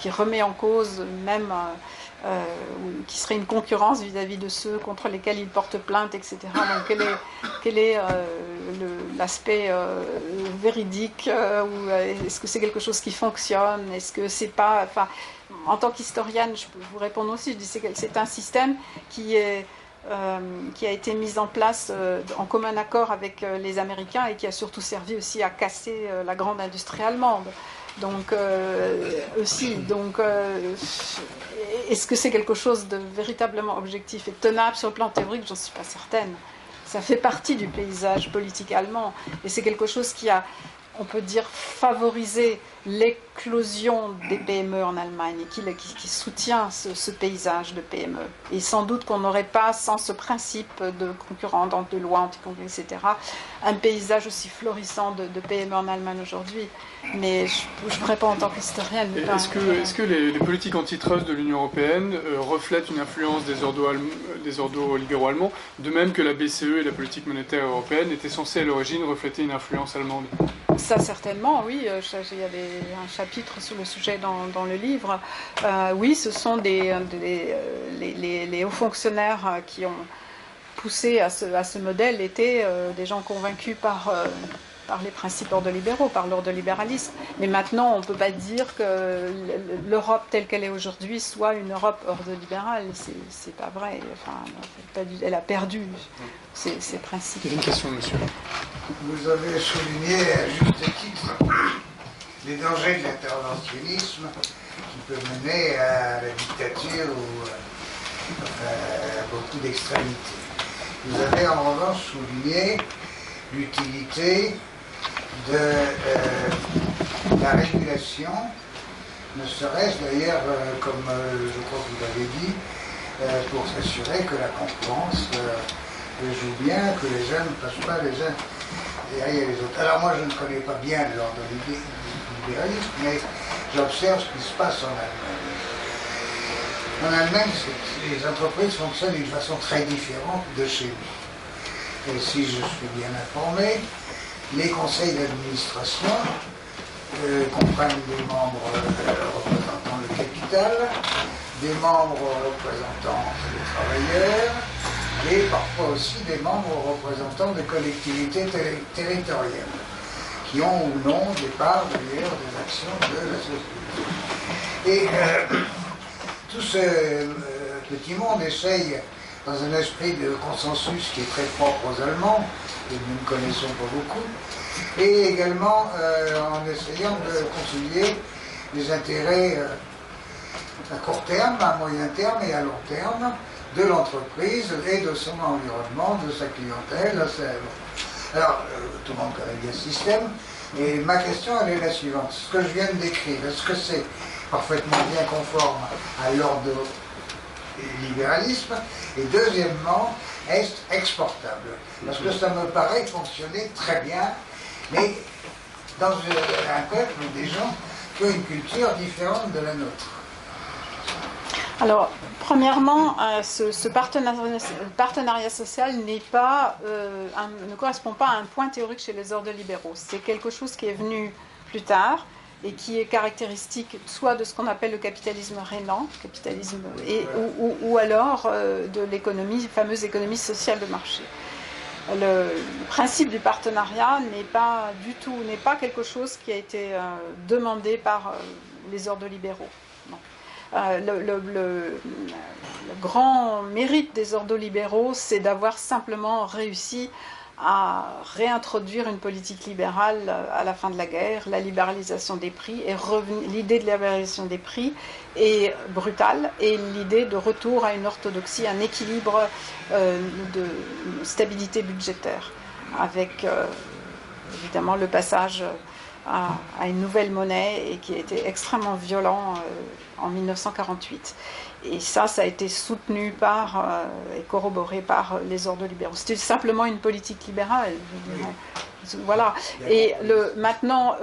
remet en cause même qui serait une concurrence vis-à-vis de ceux contre lesquels ils portent plainte, etc. Donc quel est l'aspect véridique ou est-ce que c'est quelque chose qui fonctionne? Est-ce que c'est pas... Enfin, en tant qu'historienne, je peux vous répondre aussi, je dis que c'est un système qui a été mis en place en commun accord avec les Américains et qui a surtout servi aussi à casser la grande industrie allemande. Donc, est-ce que c'est quelque chose de véritablement objectif et tenable sur le plan théorique? J'en suis pas certaine. Ça fait partie du paysage politique allemand et c'est quelque chose qui a, on peut dire, favorisé l'éclosion des PME en Allemagne et qui soutient ce paysage de PME. Et sans doute qu'on n'aurait pas, sans ce principe de concurrence, de loi anti-concurrence, etc., un paysage aussi florissant de PME en Allemagne aujourd'hui. Mais je ne réponds en tant qu'historienne. Est-ce que les politiques antitrust de l'Union européenne reflètent une influence des ordos libéraux allemands, de même que la BCE et la politique monétaire européenne étaient censées à l'origine refléter une influence allemande? Ça, certainement, oui. Il y avait un chapitre sur le sujet dans le livre. Oui, ce sont les hauts fonctionnaires qui ont poussé à ce modèle étaient des gens convaincus par les principes ordolibéraux, par l'ordolibéralisme. Mais maintenant, on ne peut pas dire que l'Europe telle qu'elle est aujourd'hui soit une Europe ordolibérale. C'est pas vrai. Enfin, elle a perdu ces principes. Il y a une question, monsieur. Vous avez souligné à juste titre les dangers de l'interventionnisme qui peut mener à la dictature ou à beaucoup d'extrémités. Vous avez en revanche souligné l'utilité de la régulation, ne serait-ce d'ailleurs, comme je crois que vous l'avez dit, pour s'assurer que la concurrence joue bien, que les uns ne passent pas les uns derrière les autres. Alors moi je ne connais pas bien l'ordre du libéralisme, mais j'observe ce qui se passe en Allemagne. En Allemagne, les entreprises fonctionnent d'une façon très différente de chez nous. Et si je suis bien informé, les conseils d'administration comprennent des membres représentant le capital, des membres représentant les travailleurs, et parfois aussi des membres représentants des collectivités territoriales, qui ont ou non des parts d'ailleurs des actions de la société. Et tout ce petit monde essaye, dans un esprit de consensus qui est très propre aux Allemands, que nous ne connaissons pas beaucoup, et également en essayant de concilier les intérêts à court terme, à moyen terme et à long terme de l'entreprise et de son environnement, de sa clientèle. Alors, tout le monde connaît bien ce système, et ma question elle est la suivante. Ce que je viens de décrire, est-ce que c'est parfaitement bien conforme à l'ordolibéralisme? Et deuxièmement, est-ce exportable? Parce que ça me paraît fonctionner très bien, mais dans un peuple, des gens qui ont une culture différente de la nôtre. Alors, premièrement, ce partenariat social ne correspond pas à un point théorique chez les ordolibéraux. C'est quelque chose qui est venu plus tard et qui est caractéristique soit de ce qu'on appelle le capitalisme rénant, ou alors de l'économie, fameuse économie sociale de marché. Le principe du partenariat n'est pas quelque chose qui a été demandé par les ordres libéraux. Non. Le grand mérite des ordres libéraux, c'est d'avoir simplement réussi à réintroduire une politique libérale à la fin de la guerre, la libéralisation des prix, et l'idée de libéralisation des prix est brutale, et l'idée de retour à une orthodoxie, un équilibre de stabilité budgétaire, avec évidemment le passage à une nouvelle monnaie, et qui a été extrêmement violent en 1948. Et ça a été soutenu et corroboré par les ordres libéraux. C'était simplement une politique libérale, je dirais. Voilà. Et maintenant,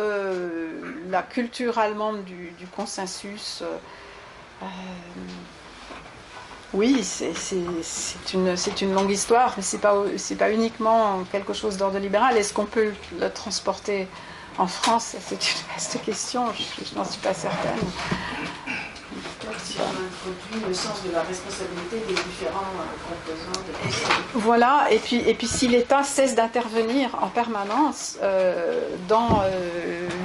la culture allemande du consensus, oui, c'est une longue histoire, mais c'est pas uniquement quelque chose d'ordre libéral. Est-ce qu'on peut le transporter en France? C'est une vaste question, je n'en suis pas certaine. Si on introduit le sens de la responsabilité des différents composants de la société. Voilà, et puis si l'État cesse d'intervenir en permanence dans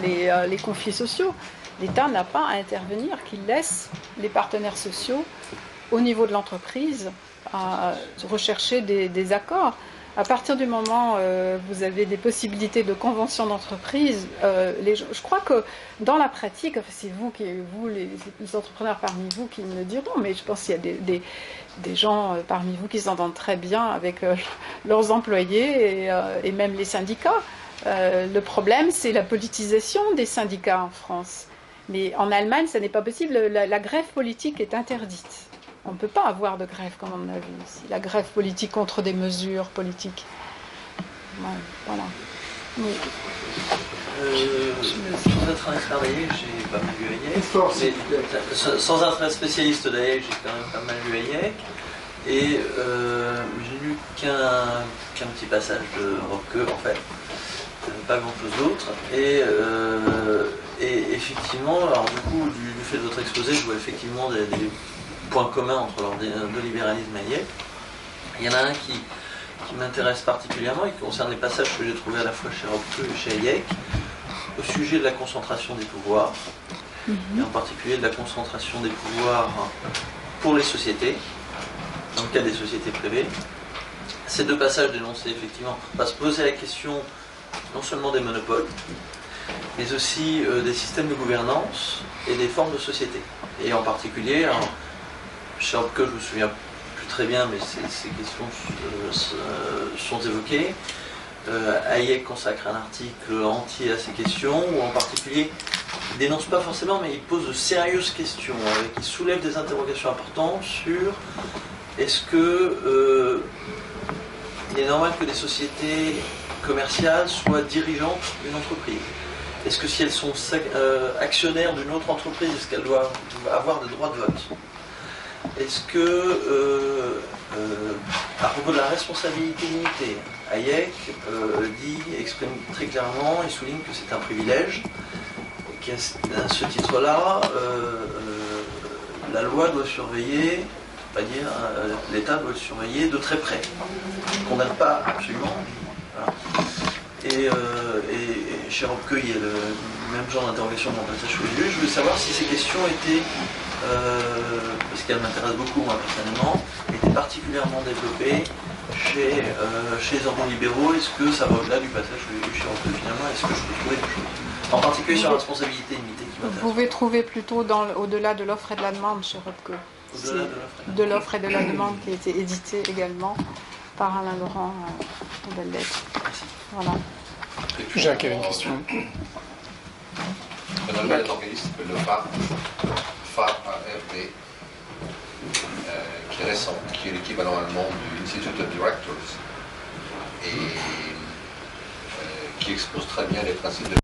les conflits sociaux, l'État n'a pas à intervenir, qu'il laisse les partenaires sociaux au niveau de l'entreprise à rechercher des accords. À partir du moment où vous avez des possibilités de convention d'entreprise, je crois que dans la pratique, c'est vous, les entrepreneurs parmi vous, qui me le diront, mais je pense qu'il y a des gens parmi vous qui s'entendent très bien avec leurs employés et même les syndicats. Le problème, c'est la politisation des syndicats en France. Mais en Allemagne, ça n'est pas possible. La grève politique est interdite. On ne peut pas avoir de grève comme on a vu ici. La grève politique contre des mesures politiques. Ouais, voilà. Oui. Sans être un expert d'AIEC, j'ai pas mal lu AIEC. Sans être un spécialiste d'AIEC, j'ai quand même pas mal lu AIEC. Et j'ai lu qu'un petit passage de Röpke, en fait. Pas grand chose d'autre. Et effectivement, alors du coup, du fait de votre exposé, je vois effectivement des points communs entre le libéralisme et Hayek. Il y en a un qui m'intéresse particulièrement et qui concerne les passages que j'ai trouvés à la fois chez Röpke et chez Hayek au sujet de la concentration des pouvoirs, et en particulier de la concentration des pouvoirs pour les sociétés, dans le cas des sociétés privées. Ces deux passages dénonçaient effectivement, on va se poser la question non seulement des monopoles, mais aussi des systèmes de gouvernance et des formes de société. Et en particulier, alors, chez Röpke, je me souviens plus très bien, mais ces questions sont évoquées. Hayek consacre un article entier à ces questions, où en particulier, il dénonce pas forcément, mais il pose de sérieuses questions, qui soulèvent des interrogations importantes sur est-ce que il est normal que des sociétés commerciales soient dirigeantes d'une entreprise? Est-ce que si elles sont actionnaires d'une autre entreprise, est-ce qu'elles doivent avoir des droits de vote? Est-ce que, à propos de la responsabilité limitée, Hayek exprime très clairement et souligne que c'est un privilège, et qu'à ce titre-là, la loi doit surveiller, l'État doit le surveiller de très près. On ne condamne pas absolument. Voilà. Et chez Röpke, il y a le même genre d'interrogation dans le passage que j'ai lu. Je voulais savoir si ces questions étaient, parce qu'elles m'intéressent beaucoup moi personnellement, étaient particulièrement développées chez les ordres libéraux. Est-ce que ça va au-delà du passage que j'ai lu chez Röpke finalement? Est-ce que je peux trouver des choses? En particulier sur la responsabilité limitée qui m'intéresse. Vous pouvez trouver plutôt au-delà de l'offre et de la demande chez Röpke. Au-delà de l'offre et de la demande, qui a été édité également par Alain Laurent de belles lettres. Voilà. Jacques avait une question. Un nouvel organisme, le FARD, qui est récent, qui est l'équivalent allemand du Institute of Directors, et qui expose très bien les principes de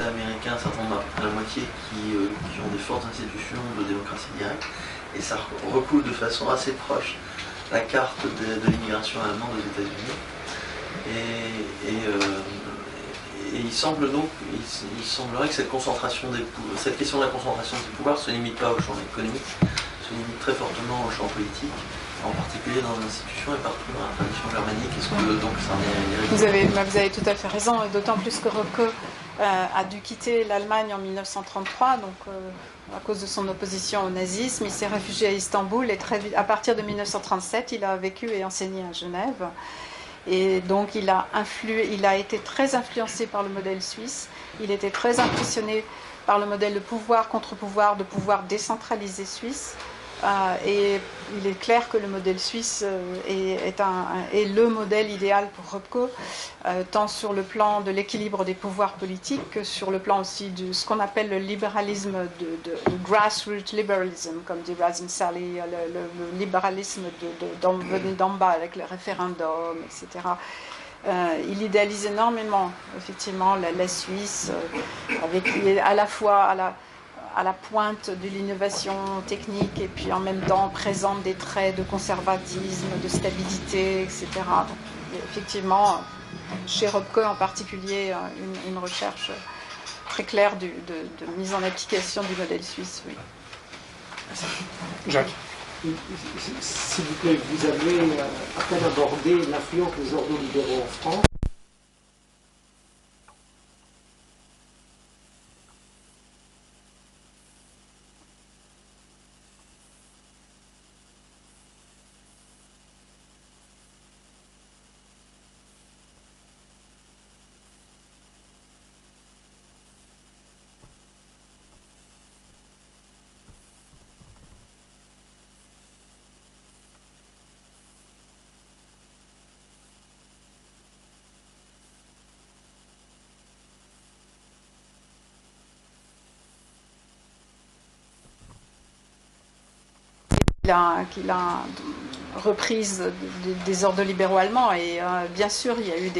États américains, un certain nombre, à peu près la moitié, qui ont des fortes institutions de démocratie directe, et ça recoule de façon assez proche la carte de l'immigration allemande aux États-Unis. Et il semblerait que cette question de la concentration des pouvoirs ne se limite pas au champ économique, se limite très fortement au champ politique, en particulier dans les institutions et partout dans la tradition germanique. Est-ce que donc ça en est... Vous avez tout à fait raison, et d'autant plus que Röpke a dû quitter l'Allemagne en 1933, donc à cause de son opposition au nazisme. Il s'est réfugié à Istanbul et très vite, à partir de 1937, il a vécu et enseigné à Genève. Et donc il a été très influencé par le modèle suisse. Il était très impressionné par le modèle de pouvoir contre pouvoir, de pouvoir décentralisé suisse. Et il est clair que le modèle suisse est le modèle idéal pour Röpke, tant sur le plan de l'équilibre des pouvoirs politiques que sur le plan aussi de ce qu'on appelle le libéralisme de grassroots liberalism, comme dit Razin Sally, le libéralisme venu d'en bas avec le référendum, etc. Il idéalise énormément, effectivement, la Suisse, avec à la fois à la pointe de l'innovation technique et puis en même temps présente des traits de conservatisme, de stabilité, etc. Donc, effectivement, chez Röpke en particulier, une recherche très claire de mise en application du modèle suisse. Oui. Jacques. S'il vous plaît, vous avez à peine abordé l'influence des ordolibéraux en France. Qu'il a reprise des ordres libéraux allemands et bien sûr il y a eu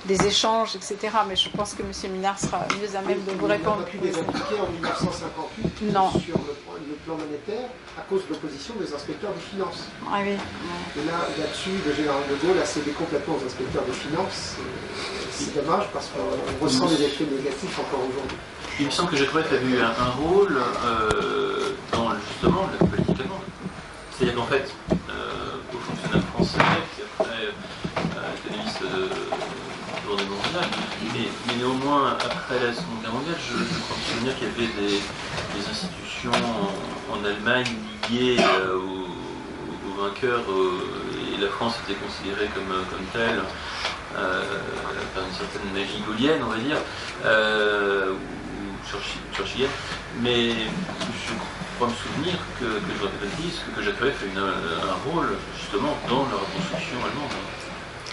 des échanges, etc. Mais je pense que M. Minard sera mieux à même de vous répondre. On a pu les appliquer en 1958 non. Sur le plan monétaire à cause de l'opposition des inspecteurs des finances. Ah oui. Et là-dessus, le général de Gaulle a cédé complètement aux inspecteurs des finances. C'est dommage parce qu'on ressent des effets négatifs encore aujourd'hui. Il me semble que Jacques a eu un rôle dans justement la politique allemande. C'est-à-dire qu'en fait, aux fonctionnaires français, qui après étaient des listes de journée mondiale, mais néanmoins, après la Seconde Guerre mondiale, je crois me souvenir qu'il y avait des institutions en Allemagne liées aux vainqueurs, et la France était considérée comme telle, par une certaine magie gaulienne, on va dire, churchillienne, mais je crois me souvenir que je répète que Jacques Rueff a eu un rôle justement dans la reconstruction allemande.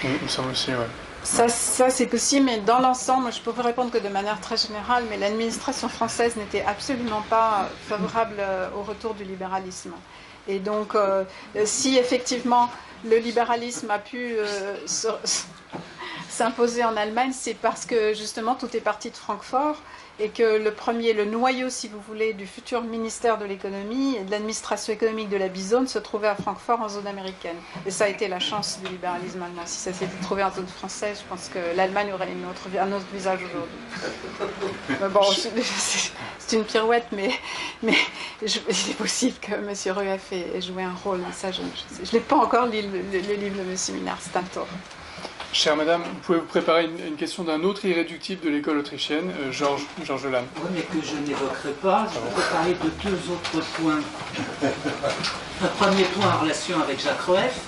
Il me semble aussi, ouais. Ça c'est possible, mais dans l'ensemble, je peux vous répondre que de manière très générale, mais l'administration française n'était absolument pas favorable au retour du libéralisme. Et donc, si effectivement le libéralisme a pu s'imposer en Allemagne, c'est parce que justement tout est parti de Francfort et que le noyau, si vous voulez, du futur ministère de l'économie et de l'administration économique de la Bizone se trouvait à Francfort en zone américaine. Et ça a été la chance du libéralisme allemand. Si ça s'était trouvé en zone française, je pense que l'Allemagne aurait un autre visage aujourd'hui. Mais bon, c'est une pirouette, mais il est possible que M. Rueff ait joué un rôle. Ça, je n'ai pas encore lu le livre de M. Minard, c'est un tort. Chère madame, vous pouvez vous préparer une question d'un autre irréductible de l'école autrichienne, Georges Lannes. Oui, mais que je n'évoquerai pas. Je voudrais parler de deux autres points. Un premier point en relation avec Jacques Rueff.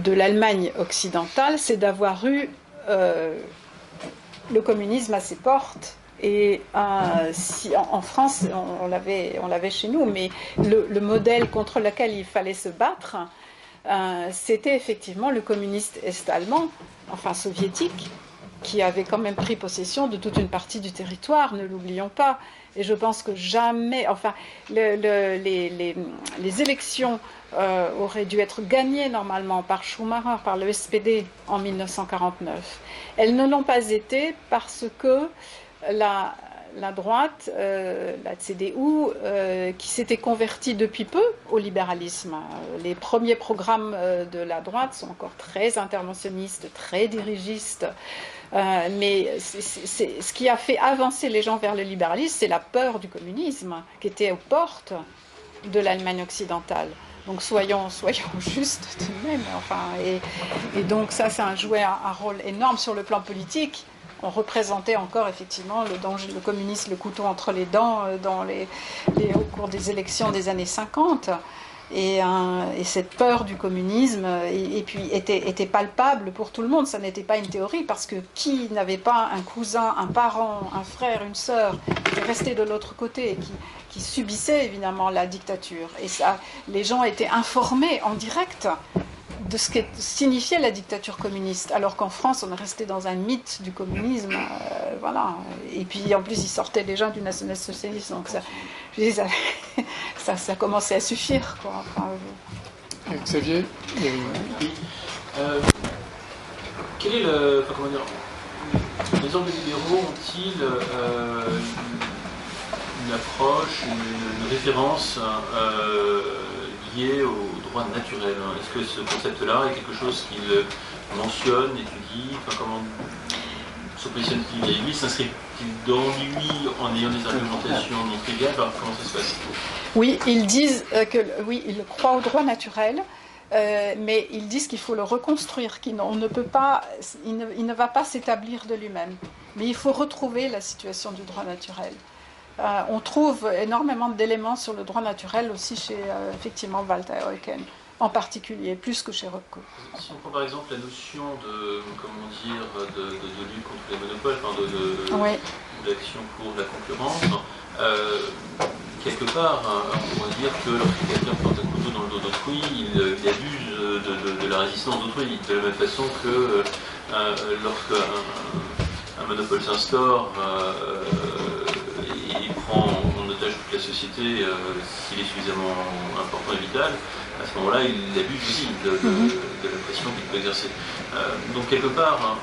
de l'Allemagne occidentale, c'est d'avoir eu le communisme à ses portes. Et si, en France, on l'avait chez nous, mais le modèle contre lequel il fallait se battre, c'était effectivement le communiste est-allemand, enfin soviétique, qui avait quand même pris possession de toute une partie du territoire, ne l'oublions pas. Et je pense que jamais, enfin, les élections auraient dû être gagnées normalement par Schumacher, par le SPD en 1949. Elles ne l'ont pas été parce que la droite, la CDU, qui s'était convertie depuis peu au libéralisme. Les premiers programmes de la droite sont encore très interventionnistes, très dirigistes. Mais ce qui a fait avancer les gens vers le libéralisme, c'est la peur du communisme qui était aux portes de l'Allemagne occidentale. Donc soyons justes tout de même. Enfin, et donc ça a joué un rôle énorme sur le plan politique. On représentait encore effectivement le danger, le communisme, le couteau entre les dents au cours des élections des années 50. Et cette peur du communisme et puis était palpable pour tout le monde. Ça n'était pas une théorie, parce que qui n'avait pas un cousin, un parent, un frère, une sœur qui restait de l'autre côté et qui subissait évidemment la dictature. Et ça, les gens étaient informés en direct de ce que signifiait la dictature communiste, alors qu'en France, on est resté dans un mythe du communisme, voilà. Et puis, en plus, ils sortaient déjà du national-socialisme, donc ça commençait à suffire, quoi. Enfin, Xavier, quel est comment dire, les hommes libéraux ont-ils une approche, une référence liée au droit naturel? Est-ce que ce concept-là est quelque chose qu'il mentionne, étudie, comment se positionne-t-il? Lui, s'inscrit-il dans lui en ayant des argumentations non triviales? Comment ça se passe? Oui, ils disent ils croient au droit naturel, mais ils disent qu'il faut le reconstruire, qu'il ne peut pas, il ne va pas s'établir de lui-même. Mais il faut retrouver la situation du droit naturel. On trouve énormément d'éléments sur le droit naturel aussi chez, effectivement, Walter Eucken, en particulier, plus que chez Rothko. Si on prend par exemple la notion de, comment dire, de lutte contre les monopoles, d'action pour la concurrence, quelque part, on pourrait dire que lorsque quelqu'un plante un couteau dans le dos d'autrui, il abuse de la résistance d'autrui, de la même façon que lorsqu'un monopole s'instaure, il prend en otage toute la société s'il est suffisamment important et vital. À ce moment-là, il abuse aussi de la pression qu'il peut exercer. Donc quelque part,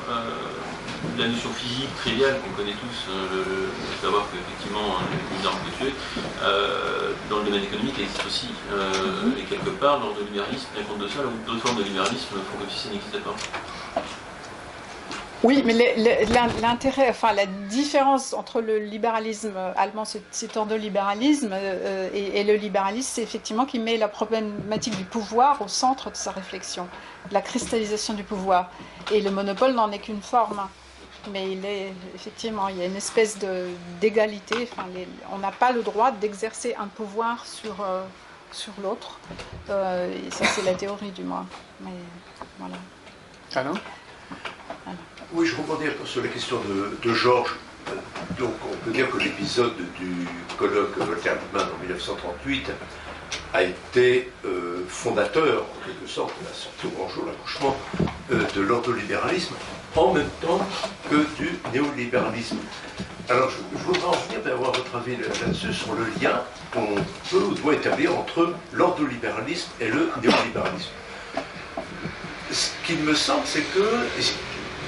la notion physique triviale qu'on connaît tous, savoir qu'effectivement une arme peut tuer, dans le domaine économique, elle existe aussi. Et quelque part, l'ordolibéralisme tient compte de ça, là où d'autres formes de libéralisme font comme si ça n'existait pas. Oui, mais l'intérêt, enfin la différence entre le libéralisme allemand, cet ordolibéralisme, et le libéralisme, c'est effectivement qu'il met la problématique du pouvoir au centre de sa réflexion, la cristallisation du pouvoir. Et le monopole n'en est qu'une forme. Mais il y a une espèce d'égalité. Enfin, on n'a pas le droit d'exercer un pouvoir sur l'autre. Et ça, c'est la théorie, du moins. Mais voilà. Alain ? Oui, je rebondis un peu sur la question de Georges. Donc, on peut dire que l'épisode du colloque Voltaire-Lippmann en 1938 a été fondateur, en quelque sorte, de la sortie au grand jour, l'accouchement de l'ordolibéralisme, en même temps que du néolibéralisme. Alors, je voudrais en venir d'avoir votre avis là-dessus sur le lien qu'on peut ou doit établir entre l'ordolibéralisme et le néolibéralisme. Ce qu'il me semble, c'est que,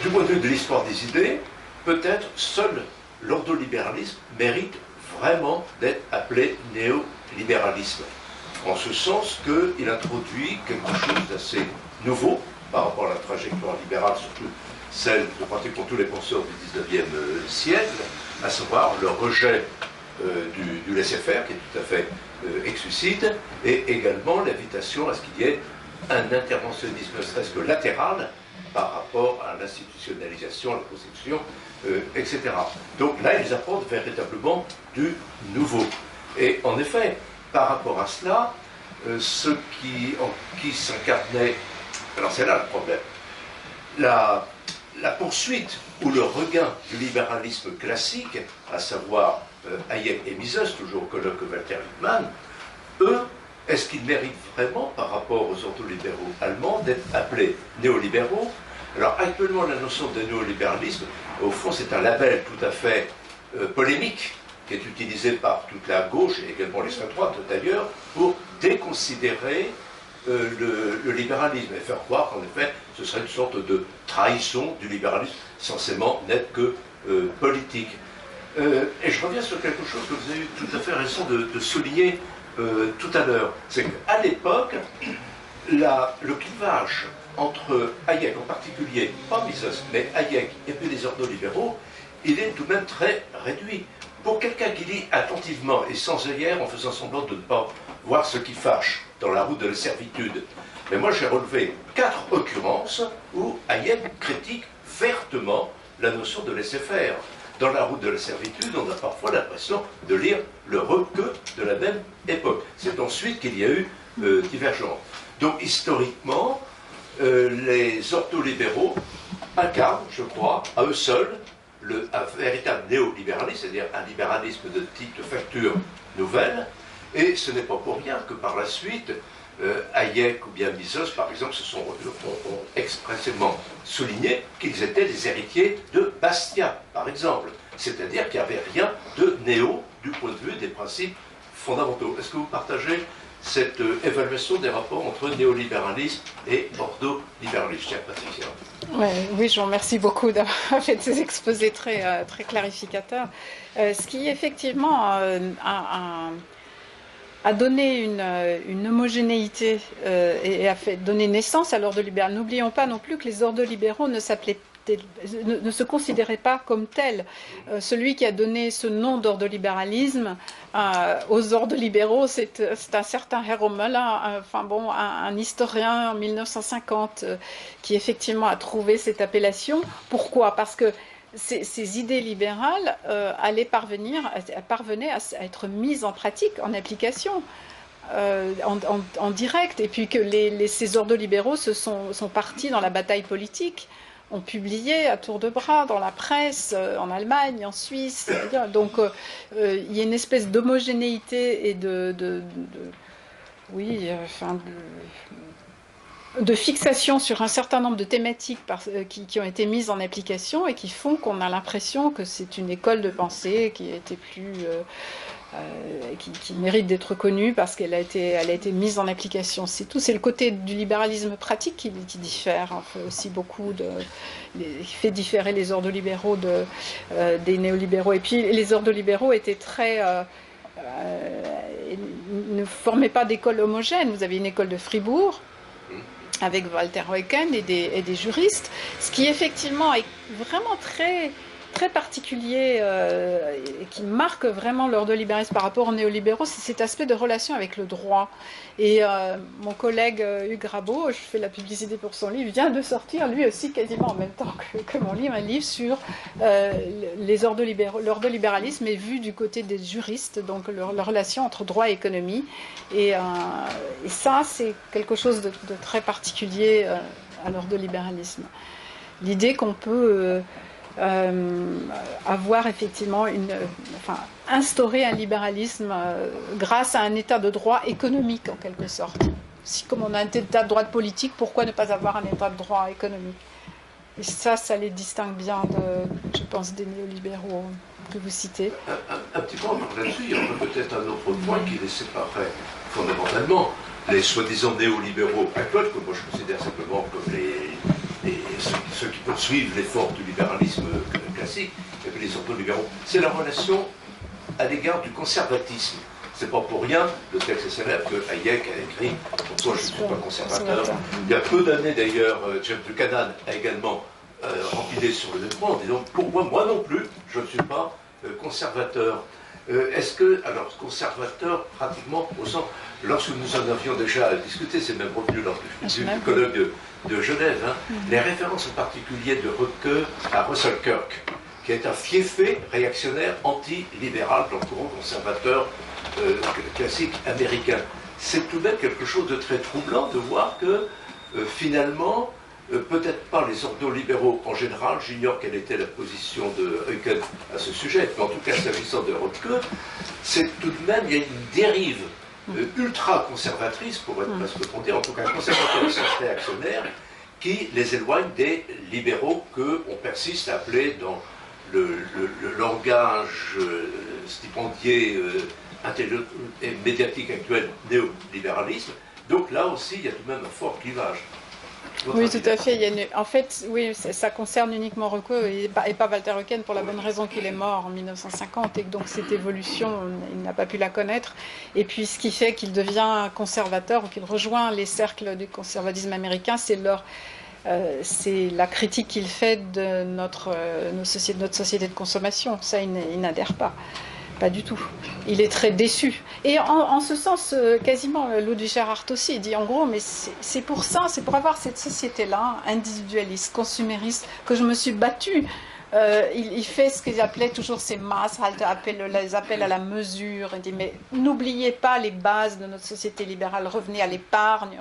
du point de vue de l'histoire des idées, peut-être seul l'ordolibéralisme mérite vraiment d'être appelé néolibéralisme. En ce sens qu'il introduit quelque chose d'assez nouveau par rapport à la trajectoire libérale, surtout celle de pratiquement tous les penseurs du XIXe siècle, à savoir le rejet du laisser-faire, qui est tout à fait explicite, et également l'invitation à ce qu'il y ait un interventionnisme ne serait-ce que latéral par rapport à l'institutionnalisation, à la conception, etc. Donc là, ils apportent véritablement du nouveau. Et en effet, par rapport à cela, ce qui s'incarnait Alors c'est là le problème. La poursuite ou le regain du libéralisme classique, à savoir Hayek et Mises, toujours au colloque Walter Lippmann, eux, est-ce qu'ils méritent vraiment, par rapport aux ortholibéraux allemands, d'être appelés néolibéraux? Alors actuellement, la notion de néolibéralisme, au fond, c'est un label tout à fait polémique, qui est utilisé par toute la gauche et également l'extrême droite d'ailleurs, pour déconsidérer le libéralisme et faire croire qu'en effet ce serait une sorte de trahison du libéralisme censément n'être que politique. Et je reviens sur quelque chose que vous avez eu tout à fait raison de souligner tout à l'heure. C'est qu'à l'époque, le clivage entre Hayek en particulier, pas Mises, mais Hayek et puis les ortholibéraux, il est tout de même très réduit. Pour quelqu'un qui lit attentivement et sans œillère en faisant semblant de ne pas voir ce qui fâche dans la route de la servitude, mais moi j'ai relevé 4 occurrences où Hayek critique vertement la notion de laisser-faire. Dans la route de la servitude, on a parfois l'impression de lire le requeu de la même époque. C'est ensuite qu'il y a eu divergence. Donc historiquement, les ortholibéraux incarnent, je crois, à eux seuls, un véritable néolibéralisme, c'est-à-dire un libéralisme de type de facture nouvelle, et ce n'est pas pour rien que par la suite, Hayek ou bien Mises, par exemple, ont expressément souligné qu'ils étaient les héritiers de Bastiat, par exemple. C'est-à-dire qu'il n'y avait rien de néo du point de vue des principes fondamentaux. Est-ce que vous partagez cette évaluation des rapports entre néolibéralisme et ordolibéralisme, chère Patricia? Oui, je vous remercie beaucoup d'avoir fait ces exposés très, très clarificateurs. Ce qui effectivement a donné une homogénéité et a fait donner naissance à l'ordolibéral. N'oublions pas non plus que les ordolibéraux ne se considéraient pas comme tels. Celui qui a donné ce nom d'ordolibéralisme aux ordolibéraux, c'est un certain Hero Müller, un historien en 1950 qui effectivement a trouvé cette appellation. Pourquoi? Parce que ces idées libérales parvenaient à être mises en pratique, en application, en direct, et puis que ces ordolibéraux sont partis dans la bataille politique, ont publié à tour de bras dans la presse, en Allemagne, en Suisse. Donc il y a une espèce d'homogénéité et de fixation sur un certain nombre de thématiques qui ont été mises en application et qui font qu'on a l'impression que c'est une école de pensée qui a été qui mérite d'être connue parce qu'elle a été mise en application. C'est tout. C'est le côté du libéralisme pratique qui diffère. On fait aussi beaucoup qui fait différer les ordolibéraux des néolibéraux. Et puis les ordolibéraux étaient ne formaient pas d'école homogène. Vous avez une école de Fribourg avec Walter Eucken et des juristes, ce qui effectivement est vraiment très, très particulier et qui marque vraiment l'ordolibéralisme par rapport aux néolibéraux, c'est cet aspect de relation avec le droit. Et mon collègue Hugues Rabot, je fais la publicité pour son livre, vient de sortir lui aussi quasiment en même temps que mon livre, un livre sur l'ordolibéralisme est vu du côté des juristes, donc leur relation entre droit et économie. Et ça, c'est quelque chose de très particulier à l'ordolibéralisme. L'idée qu'on peut avoir effectivement instaurer un libéralisme grâce à un état de droit économique en quelque sorte. Si comme on a un état de droit politique, pourquoi ne pas avoir un état de droit économique? Et ça les distingue bien je pense, des néolibéraux que vous citez. Un petit point là-dessus, il y aurait peut-être un autre point qui les séparerait fondamentalement. Les soi-disant néolibéraux actuels, que moi je considère simplement comme ceux qui poursuivent l'effort du libéralisme classique, et puis les ordolibéraux, c'est la relation à l'égard du conservatisme. C'est pas pour rien, le texte est célèbre que Hayek a écrit « Pourquoi je ne suis pas conservateur ». Il y a peu d'années d'ailleurs, James Buchanan a également empilé sur le même point en disant « Pourquoi moi non plus, je ne suis pas conservateur ». Est-ce que, alors conservateur pratiquement au sens, lorsque nous en avions déjà discuté, c'est même revenu lors du colloque de Genève, les références en particulier de Rutger à Russell Kirk, qui est un fiefé réactionnaire anti-libéral dans le courant conservateur classique américain. C'est tout de même quelque chose de très troublant de voir que finalement, peut-être pas les ordolibéraux en général, j'ignore quelle était la position de Eucken à ce sujet, mais en tout cas s'agissant de Röpke, c'est tout de même, il y a une dérive ultra-conservatrice, pour être presque fondée, en tout cas conservatrice réactionnaire, qui les éloigne des libéraux qu'on persiste à appeler dans le langage stipendié et médiatique actuel néolibéralisme. Donc là aussi, il y a tout de même un fort clivage. Oui, tout à fait. En fait, oui, ça concerne uniquement Röpke et pas Walter Eucken pour la bonne raison qu'il est mort en 1950 et que donc cette évolution, il n'a pas pu la connaître. Et puis ce qui fait qu'il devient conservateur ou qu'il rejoint les cercles du conservatisme américain, c'est la critique qu'il fait de notre société de consommation. Ça, il n'adhère pas. Pas du tout. Il est très déçu. Et en ce sens, quasiment, Ludwig Erhard aussi, il dit en gros, mais c'est pour ça, c'est pour avoir cette société-là, individualiste, consumériste, que je me suis battue. Il fait ce qu'il appelait toujours ces Maßhalte, les appels à la mesure. Il dit, mais n'oubliez pas les bases de notre société libérale, revenez à l'épargne,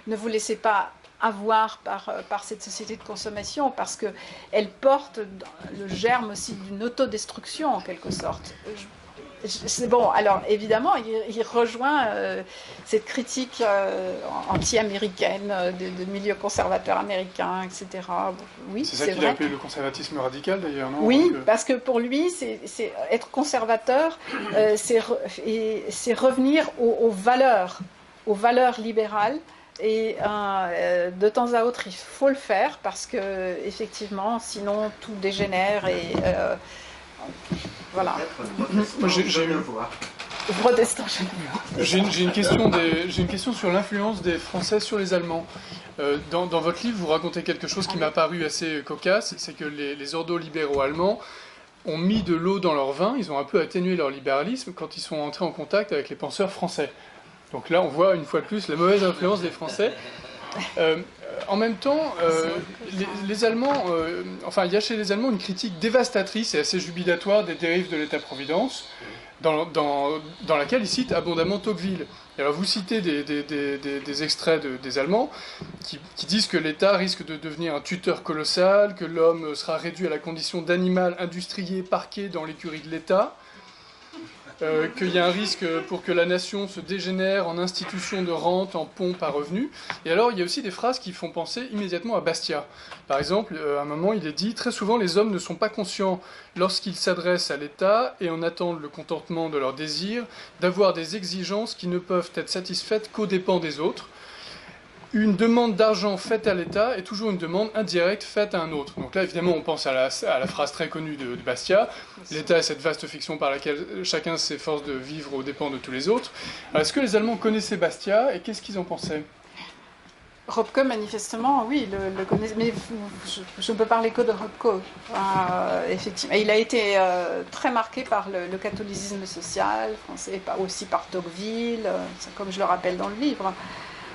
ne vous laissez pas avoir par cette société de consommation parce qu'elle porte le germe aussi d'une autodestruction en quelque sorte. C'est bon, alors évidemment, il rejoint cette critique anti-américaine de milieux conservateurs américains, etc. Oui, c'est ça qu'il a appelé le conservatisme radical d'ailleurs, non? Oui, parce que pour lui, c'est être conservateur, c'est revenir aux valeurs libérales. Et de temps à autre, il faut le faire parce que effectivement, sinon tout dégénère et voilà. J'ai une question sur l'influence des Français sur les Allemands. Dans votre livre, vous racontez quelque chose qui m'a paru assez cocasse, c'est que les ordolibéraux allemands ont mis de l'eau dans leur vin, ils ont un peu atténué leur libéralisme quand ils sont entrés en contact avec les penseurs français. Donc là, on voit une fois de plus la mauvaise influence des Français. En même temps, les Allemands, il y a chez les Allemands une critique dévastatrice et assez jubilatoire des dérives de l'État-providence, dans laquelle ils citent abondamment Tocqueville. Et alors vous citez des extraits des Allemands qui disent que l'État risque de devenir un tuteur colossal, que l'homme sera réduit à la condition d'animal industrié parqué dans l'écurie de l'État, qu'il y a un risque pour que la nation se dégénère en institution de rente, en pompe à revenus. Et alors, il y a aussi des phrases qui font penser immédiatement à Bastia. Par exemple, à un moment, il est dit « Très souvent, les hommes ne sont pas conscients, lorsqu'ils s'adressent à l'État et en attendent le contentement de leurs désirs, d'avoir des exigences qui ne peuvent être satisfaites qu'aux dépens des autres. Une demande d'argent faite à l'État est toujours une demande indirecte faite à un autre. » Donc là, évidemment, on pense à la phrase très connue de Bastia. L'État est cette vaste fiction par laquelle chacun s'efforce de vivre aux dépens de tous les autres. Alors, est-ce que les Allemands connaissaient Bastia et qu'est-ce qu'ils en pensaient? Röpke, manifestement, oui, le connaissait, mais je ne peux parler que de Röpke. Effectivement. Et il a été très marqué par le catholicisme social français, aussi par Tocqueville, comme je le rappelle dans le livre.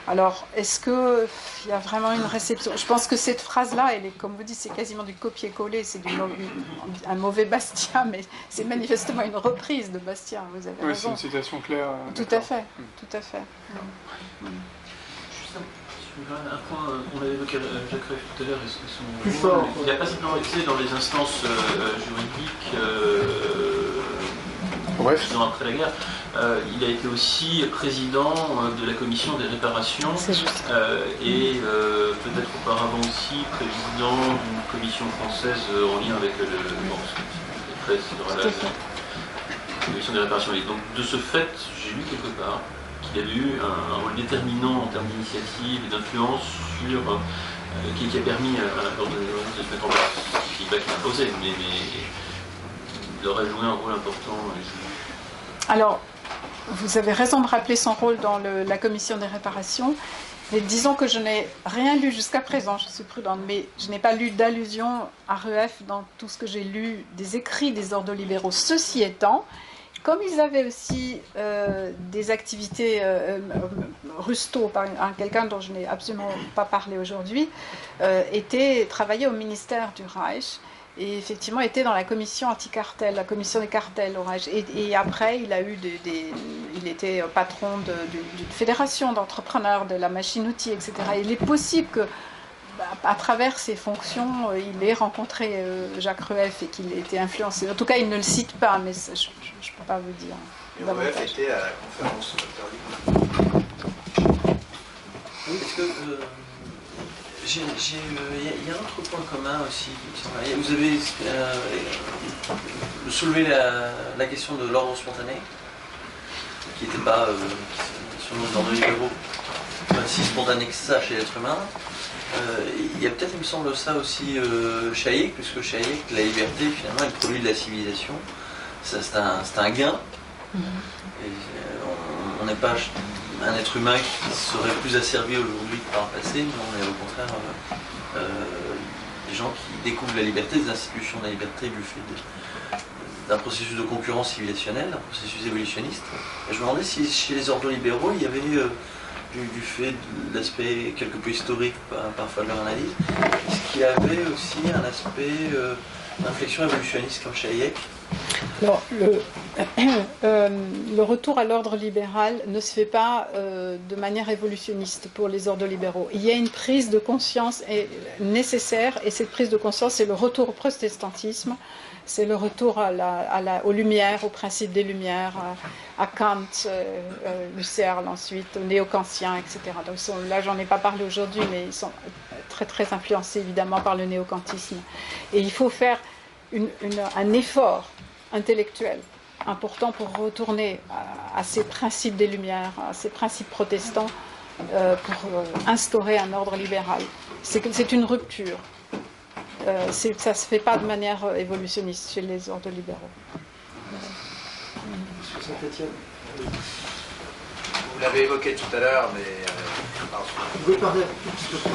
Alors, est-ce qu'il y a vraiment une réception? Je pense que cette phrase-là, elle est, comme vous dites, c'est quasiment du copier-coller, c'est un mauvais Bastia, mais c'est manifestement une reprise de Bastia, vous avez raison. C'est une citation claire. Tout à fait, tout à fait. Juste un point, on avait évoqué Jacques Rueff tout à l'heure, plus fort. Il n'a pas simplement été dans les instances juridiques, disons après la guerre. Il a été aussi président de la commission des réparations et peut-être auparavant aussi président d'une commission française en lien avec la commission des réparations. Et donc de ce fait, j'ai lu quelque part qu'il avait eu un rôle déterminant en termes d'initiative et d'influence sur qui a permis à l'ordonnance de se mettre en place. Je ne dis pas qu'il imposait, mais il aurait joué un rôle important. Alors, vous avez raison de rappeler son rôle dans la commission des réparations. Mais disons que je n'ai rien lu jusqu'à présent, je suis prudente, mais je n'ai pas lu d'allusion à Rueff dans tout ce que j'ai lu des écrits des ordolibéraux. Ceci étant, comme ils avaient aussi des activités, Rusto, quelqu'un dont je n'ai absolument pas parlé aujourd'hui, travaillait au ministère du Reich. et effectivement était dans la commission anti-cartel, la commission des cartels. Et après, il a eu il était patron d'une fédération d'entrepreneurs de la machine-outil, etc. Et il est possible que, à travers ses fonctions, il ait rencontré Jacques Rueff et qu'il ait été influencé. En tout cas, il ne le cite pas, mais je ne peux pas vous dire. Et Rueff était à la conférence Dr. Est-ce que il y a un autre point commun aussi. Vous avez soulevé la question de l'ordre spontané, qui n'était pas sur nos ordres libéraux, pas si spontané que ça chez l'être humain. Il y a peut-être, il me semble, ça aussi Hayek, puisque chez Hayek, la liberté, finalement, est le produit de la civilisation. C'est un gain. Et, on n'est pas un être humain qui serait plus asservi aujourd'hui que par le passé, mais on est au contraire des gens qui découvrent la liberté, des institutions de la liberté du fait d'un processus de concurrence civilisationnelle, d'un processus évolutionniste. Et je me demandais si chez les ordres libéraux, il y avait, du fait de l'aspect quelque peu historique parfois de leur analyse, est-ce qu'il y avait aussi un aspect d'inflexion évolutionniste comme chez Hayek? Alors, le retour à l'ordre libéral ne se fait pas de manière évolutionniste pour les ordres libéraux. Il y a une prise de conscience nécessaire, et cette prise de conscience, c'est le retour au protestantisme, c'est le retour aux Lumières, au principe des Lumières, à Kant, Husserl ensuite, aux néo-kantiens, etc. Donc, là, j'en ai pas parlé aujourd'hui, mais ils sont très très influencés évidemment par le néo-kantisme. Et il faut faire un effort intellectuel important pour retourner à ces principes des Lumières, à ces principes protestants, pour instaurer un ordre libéral. C'est une rupture. Ça ne se fait pas de manière évolutionniste chez les ordres libéraux. Monsieur Saint-Étienne. Vous l'avez évoqué tout à l'heure, mais... Vous pouvez parler un tout petit peu plus.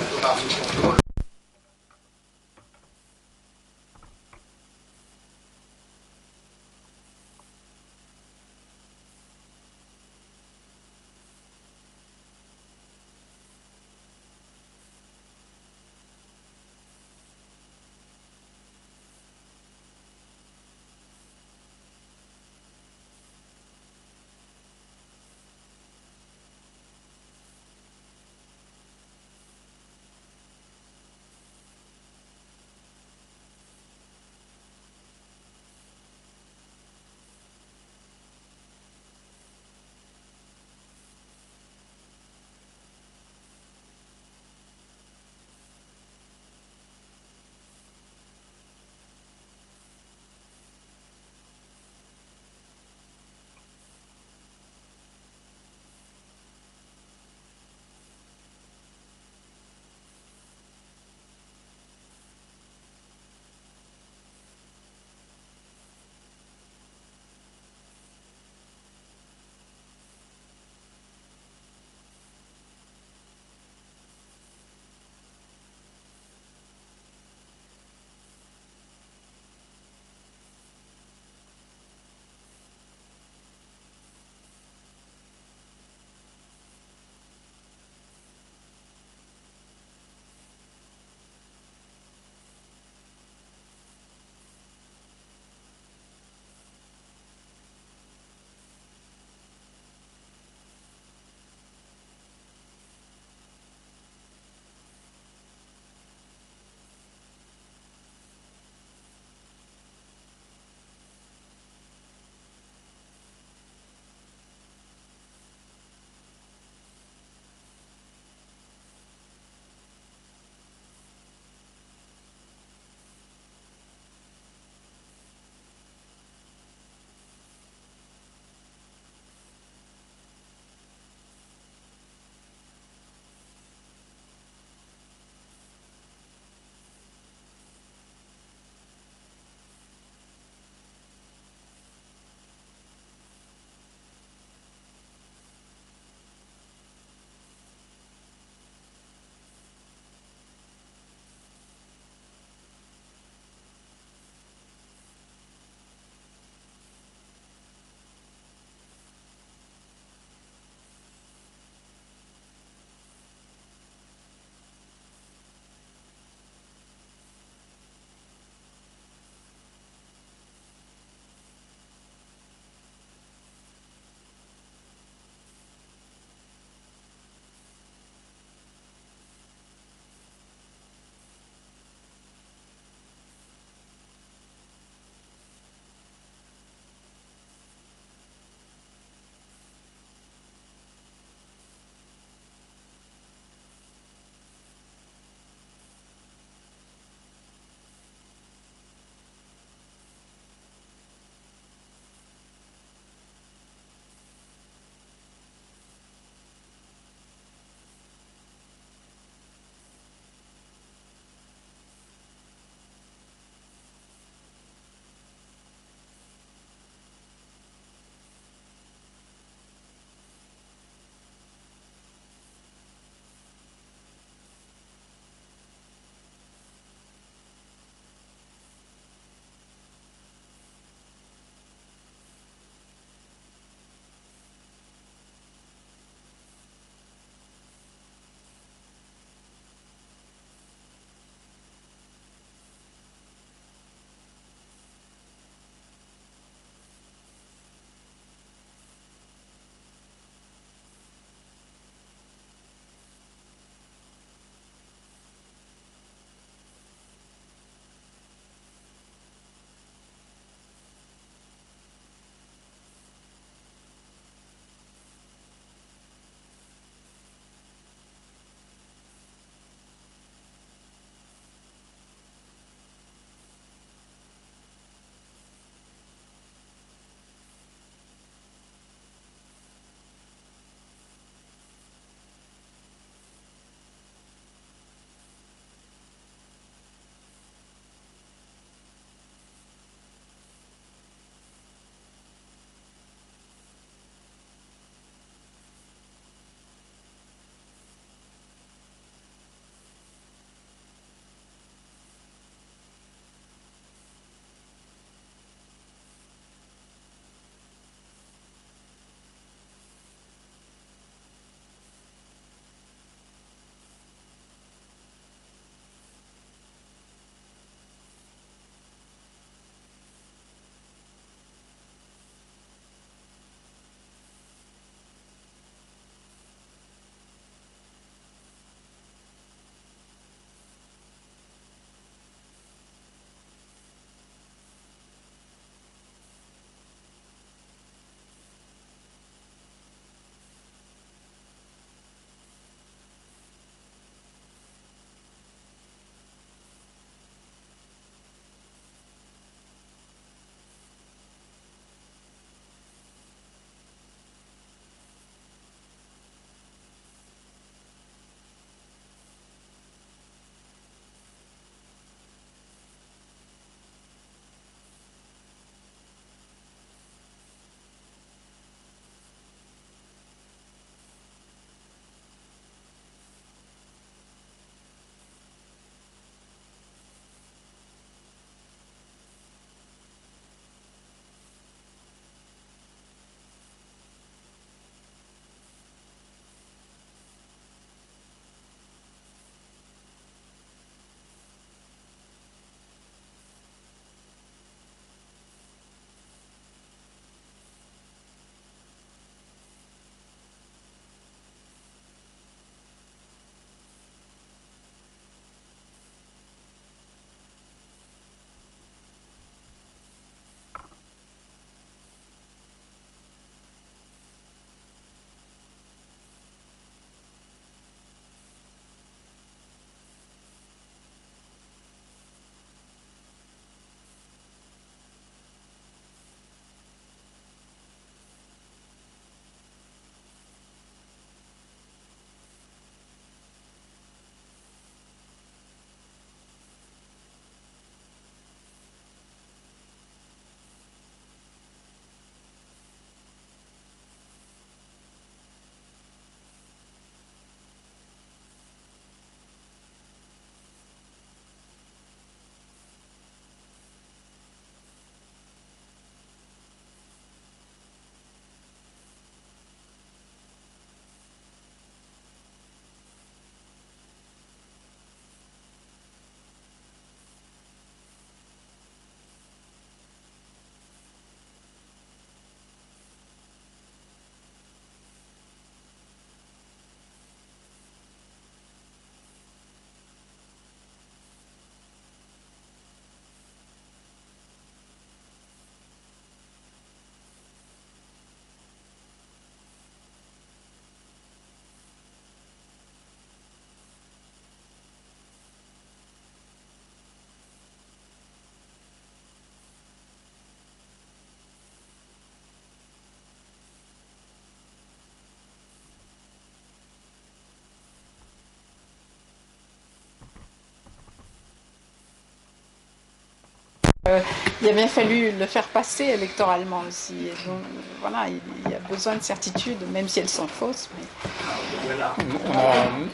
Il a bien fallu le faire passer électoralement aussi. Et donc, voilà, il y a besoin de certitudes, même si elles sont fausses. Mais...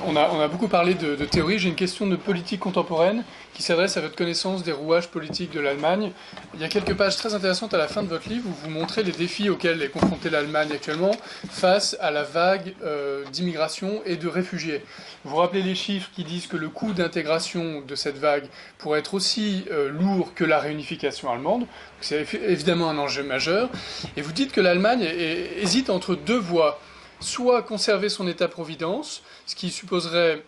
On a beaucoup parlé de théorie. J'ai une question de politique contemporaine qui s'adresse à votre connaissance des rouages politiques de l'Allemagne. Il y a quelques pages très intéressantes à la fin de votre livre où vous montrez les défis auxquels est confrontée l'Allemagne actuellement face à la vague d'immigration et de réfugiés. Vous rappelez les chiffres qui disent que le coût d'intégration de cette vague pourrait être aussi lourd que la réunification allemande. C'est évidemment un enjeu majeur. Et vous dites que l'Allemagne hésite entre deux voies. Soit conserver son État-providence, ce qui supposerait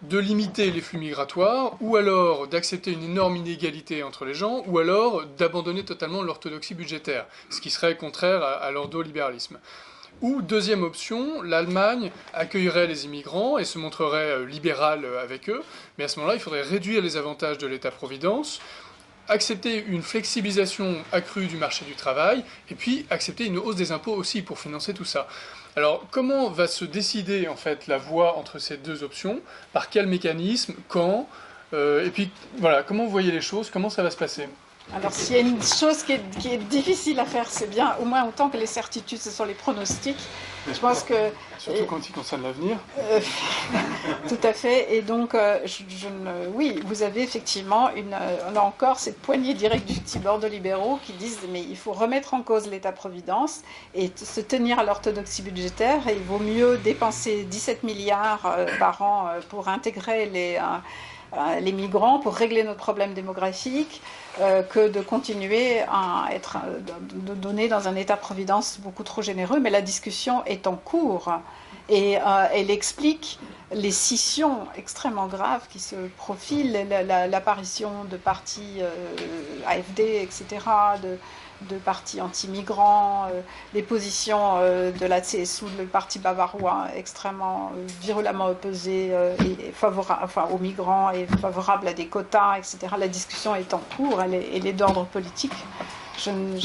de limiter les flux migratoires, ou alors d'accepter une énorme inégalité entre les gens, ou alors d'abandonner totalement l'orthodoxie budgétaire, ce qui serait contraire à l'ordolibéralisme. Ou, deuxième option, l'Allemagne accueillerait les immigrants et se montrerait libérale avec eux, mais à ce moment-là, il faudrait réduire les avantages de l'État-providence, accepter une flexibilisation accrue du marché du travail, et puis accepter une hausse des impôts aussi pour financer tout ça. Alors, comment va se décider en fait la voie entre ces deux options? Par quel mécanisme? Quand? Et puis, voilà, comment vous voyez les choses? Comment ça va se passer? Alors, s'il y a une chose qui est difficile à faire, c'est bien, au moins autant que les certitudes, ce sont les pronostics. Je pense que... Surtout quand il concerne l'avenir. Tout à fait. Et donc, oui, vous avez effectivement, on a encore cette poignée d'irréductibles libéraux qui disent mais il faut remettre en cause l'État-providence et se tenir à l'orthodoxie budgétaire. Et il vaut mieux dépenser 17 milliards par an pour intégrer les migrants, pour régler notre problème démographique, que de continuer à de donner dans un État-providence beaucoup trop généreux. Mais la discussion est en cours et elle explique les scissions extrêmement graves qui se profilent, l'apparition de partis AfD, etc., de partis anti-migrants, les positions de la CSU, le parti bavarois, extrêmement virulemment opposé aux migrants et favorable à des quotas, etc. La discussion est en cours, elle est d'ordre politique. Je ne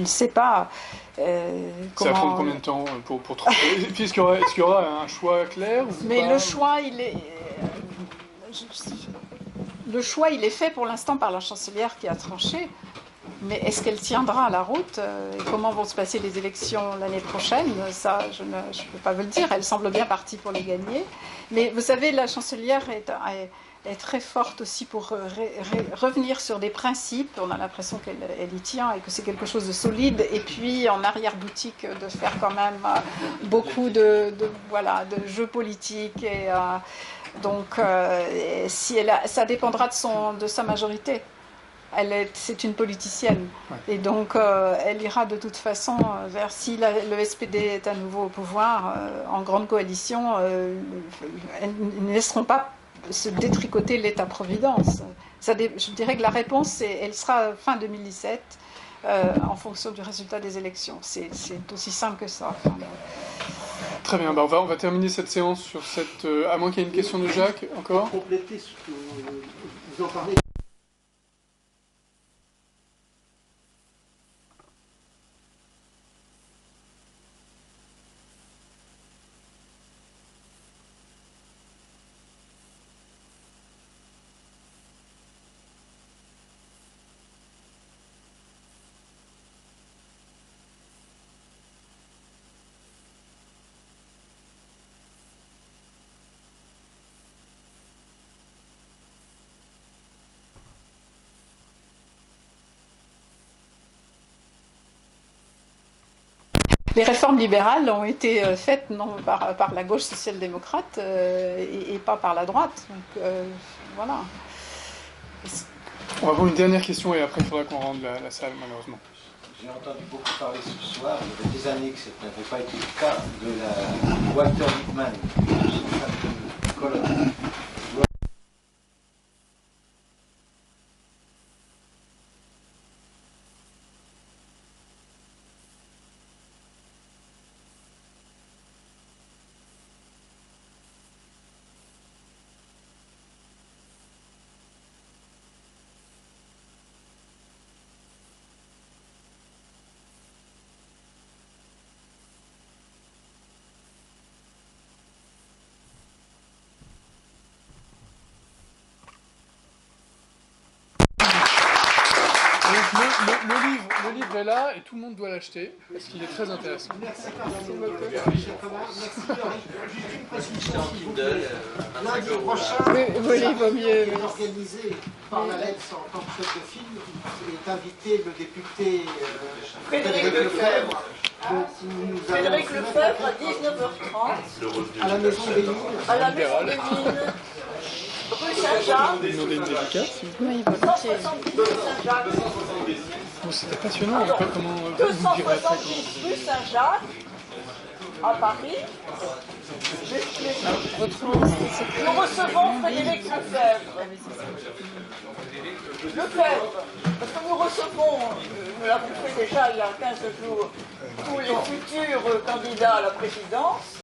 sais pas comment... Ça va prendre combien de temps pour trancher? Est-ce qu'il y aura un choix clair ou Mais pas? le choix, le choix, il est fait pour l'instant par la chancelière qui a tranché. Mais est-ce qu'elle tiendra la route? Et comment vont se passer les élections l'année prochaine? Ça, je ne peux pas vous le dire. Elle semble bien partie pour les gagner. Mais vous savez, la chancelière est très forte aussi pour revenir sur des principes. On a l'impression qu'elle y tient et que c'est quelque chose de solide. Et puis, en arrière-boutique, de faire quand même beaucoup de jeux politiques. Et, donc, ça dépendra de sa majorité. C'est une politicienne. Et donc, elle ira de toute façon vers, si le SPD est à nouveau au pouvoir, en grande coalition, elles ne laisseront pas se détricoter l'État-providence. Je dirais que la réponse, elle sera fin 2017, en fonction du résultat des élections. C'est aussi simple que ça. Très bien, on va terminer cette séance sur cette... à moins qu'il y ait une question de Jacques, encore. Pour compléter ce que vous en parlez. Les réformes libérales ont été faites non par la gauche social-démocrate et pas par la droite. Donc voilà. On va avoir une dernière question et après il faudra qu'on rende la salle, malheureusement. J'ai entendu beaucoup parler ce soir, il y avait des années que ça n'avait pas été le cas, de la Walter Lippmann, de Cologne. le livre est là et tout le monde doit l'acheter parce qu'il est très intéressant. Merci Jacobin. Merci Laurie. Juste une précision. Lundi prochain, il vaut mieux. organisé par la LEPS en tant que chef de film, est invité le député Frédéric Lefebvre. Frédéric Lefebvre à 19h30 à la Maison des Mines. à la Maison des Mines, rue Saint-Jacques, Vous demandez une dédicace. Oui, volontiers. 170 rue Saint-Jacques. Bon, c'était passionnant, Alors, un peu comment vous direz après. 270 rue Saint-Jacques, à Paris. Nous recevons Frédéric Lefebvre. Lefebvre, parce que nous recevons, nous l'avons fait déjà il y a 15 jours, tous les futurs candidats à la présidence.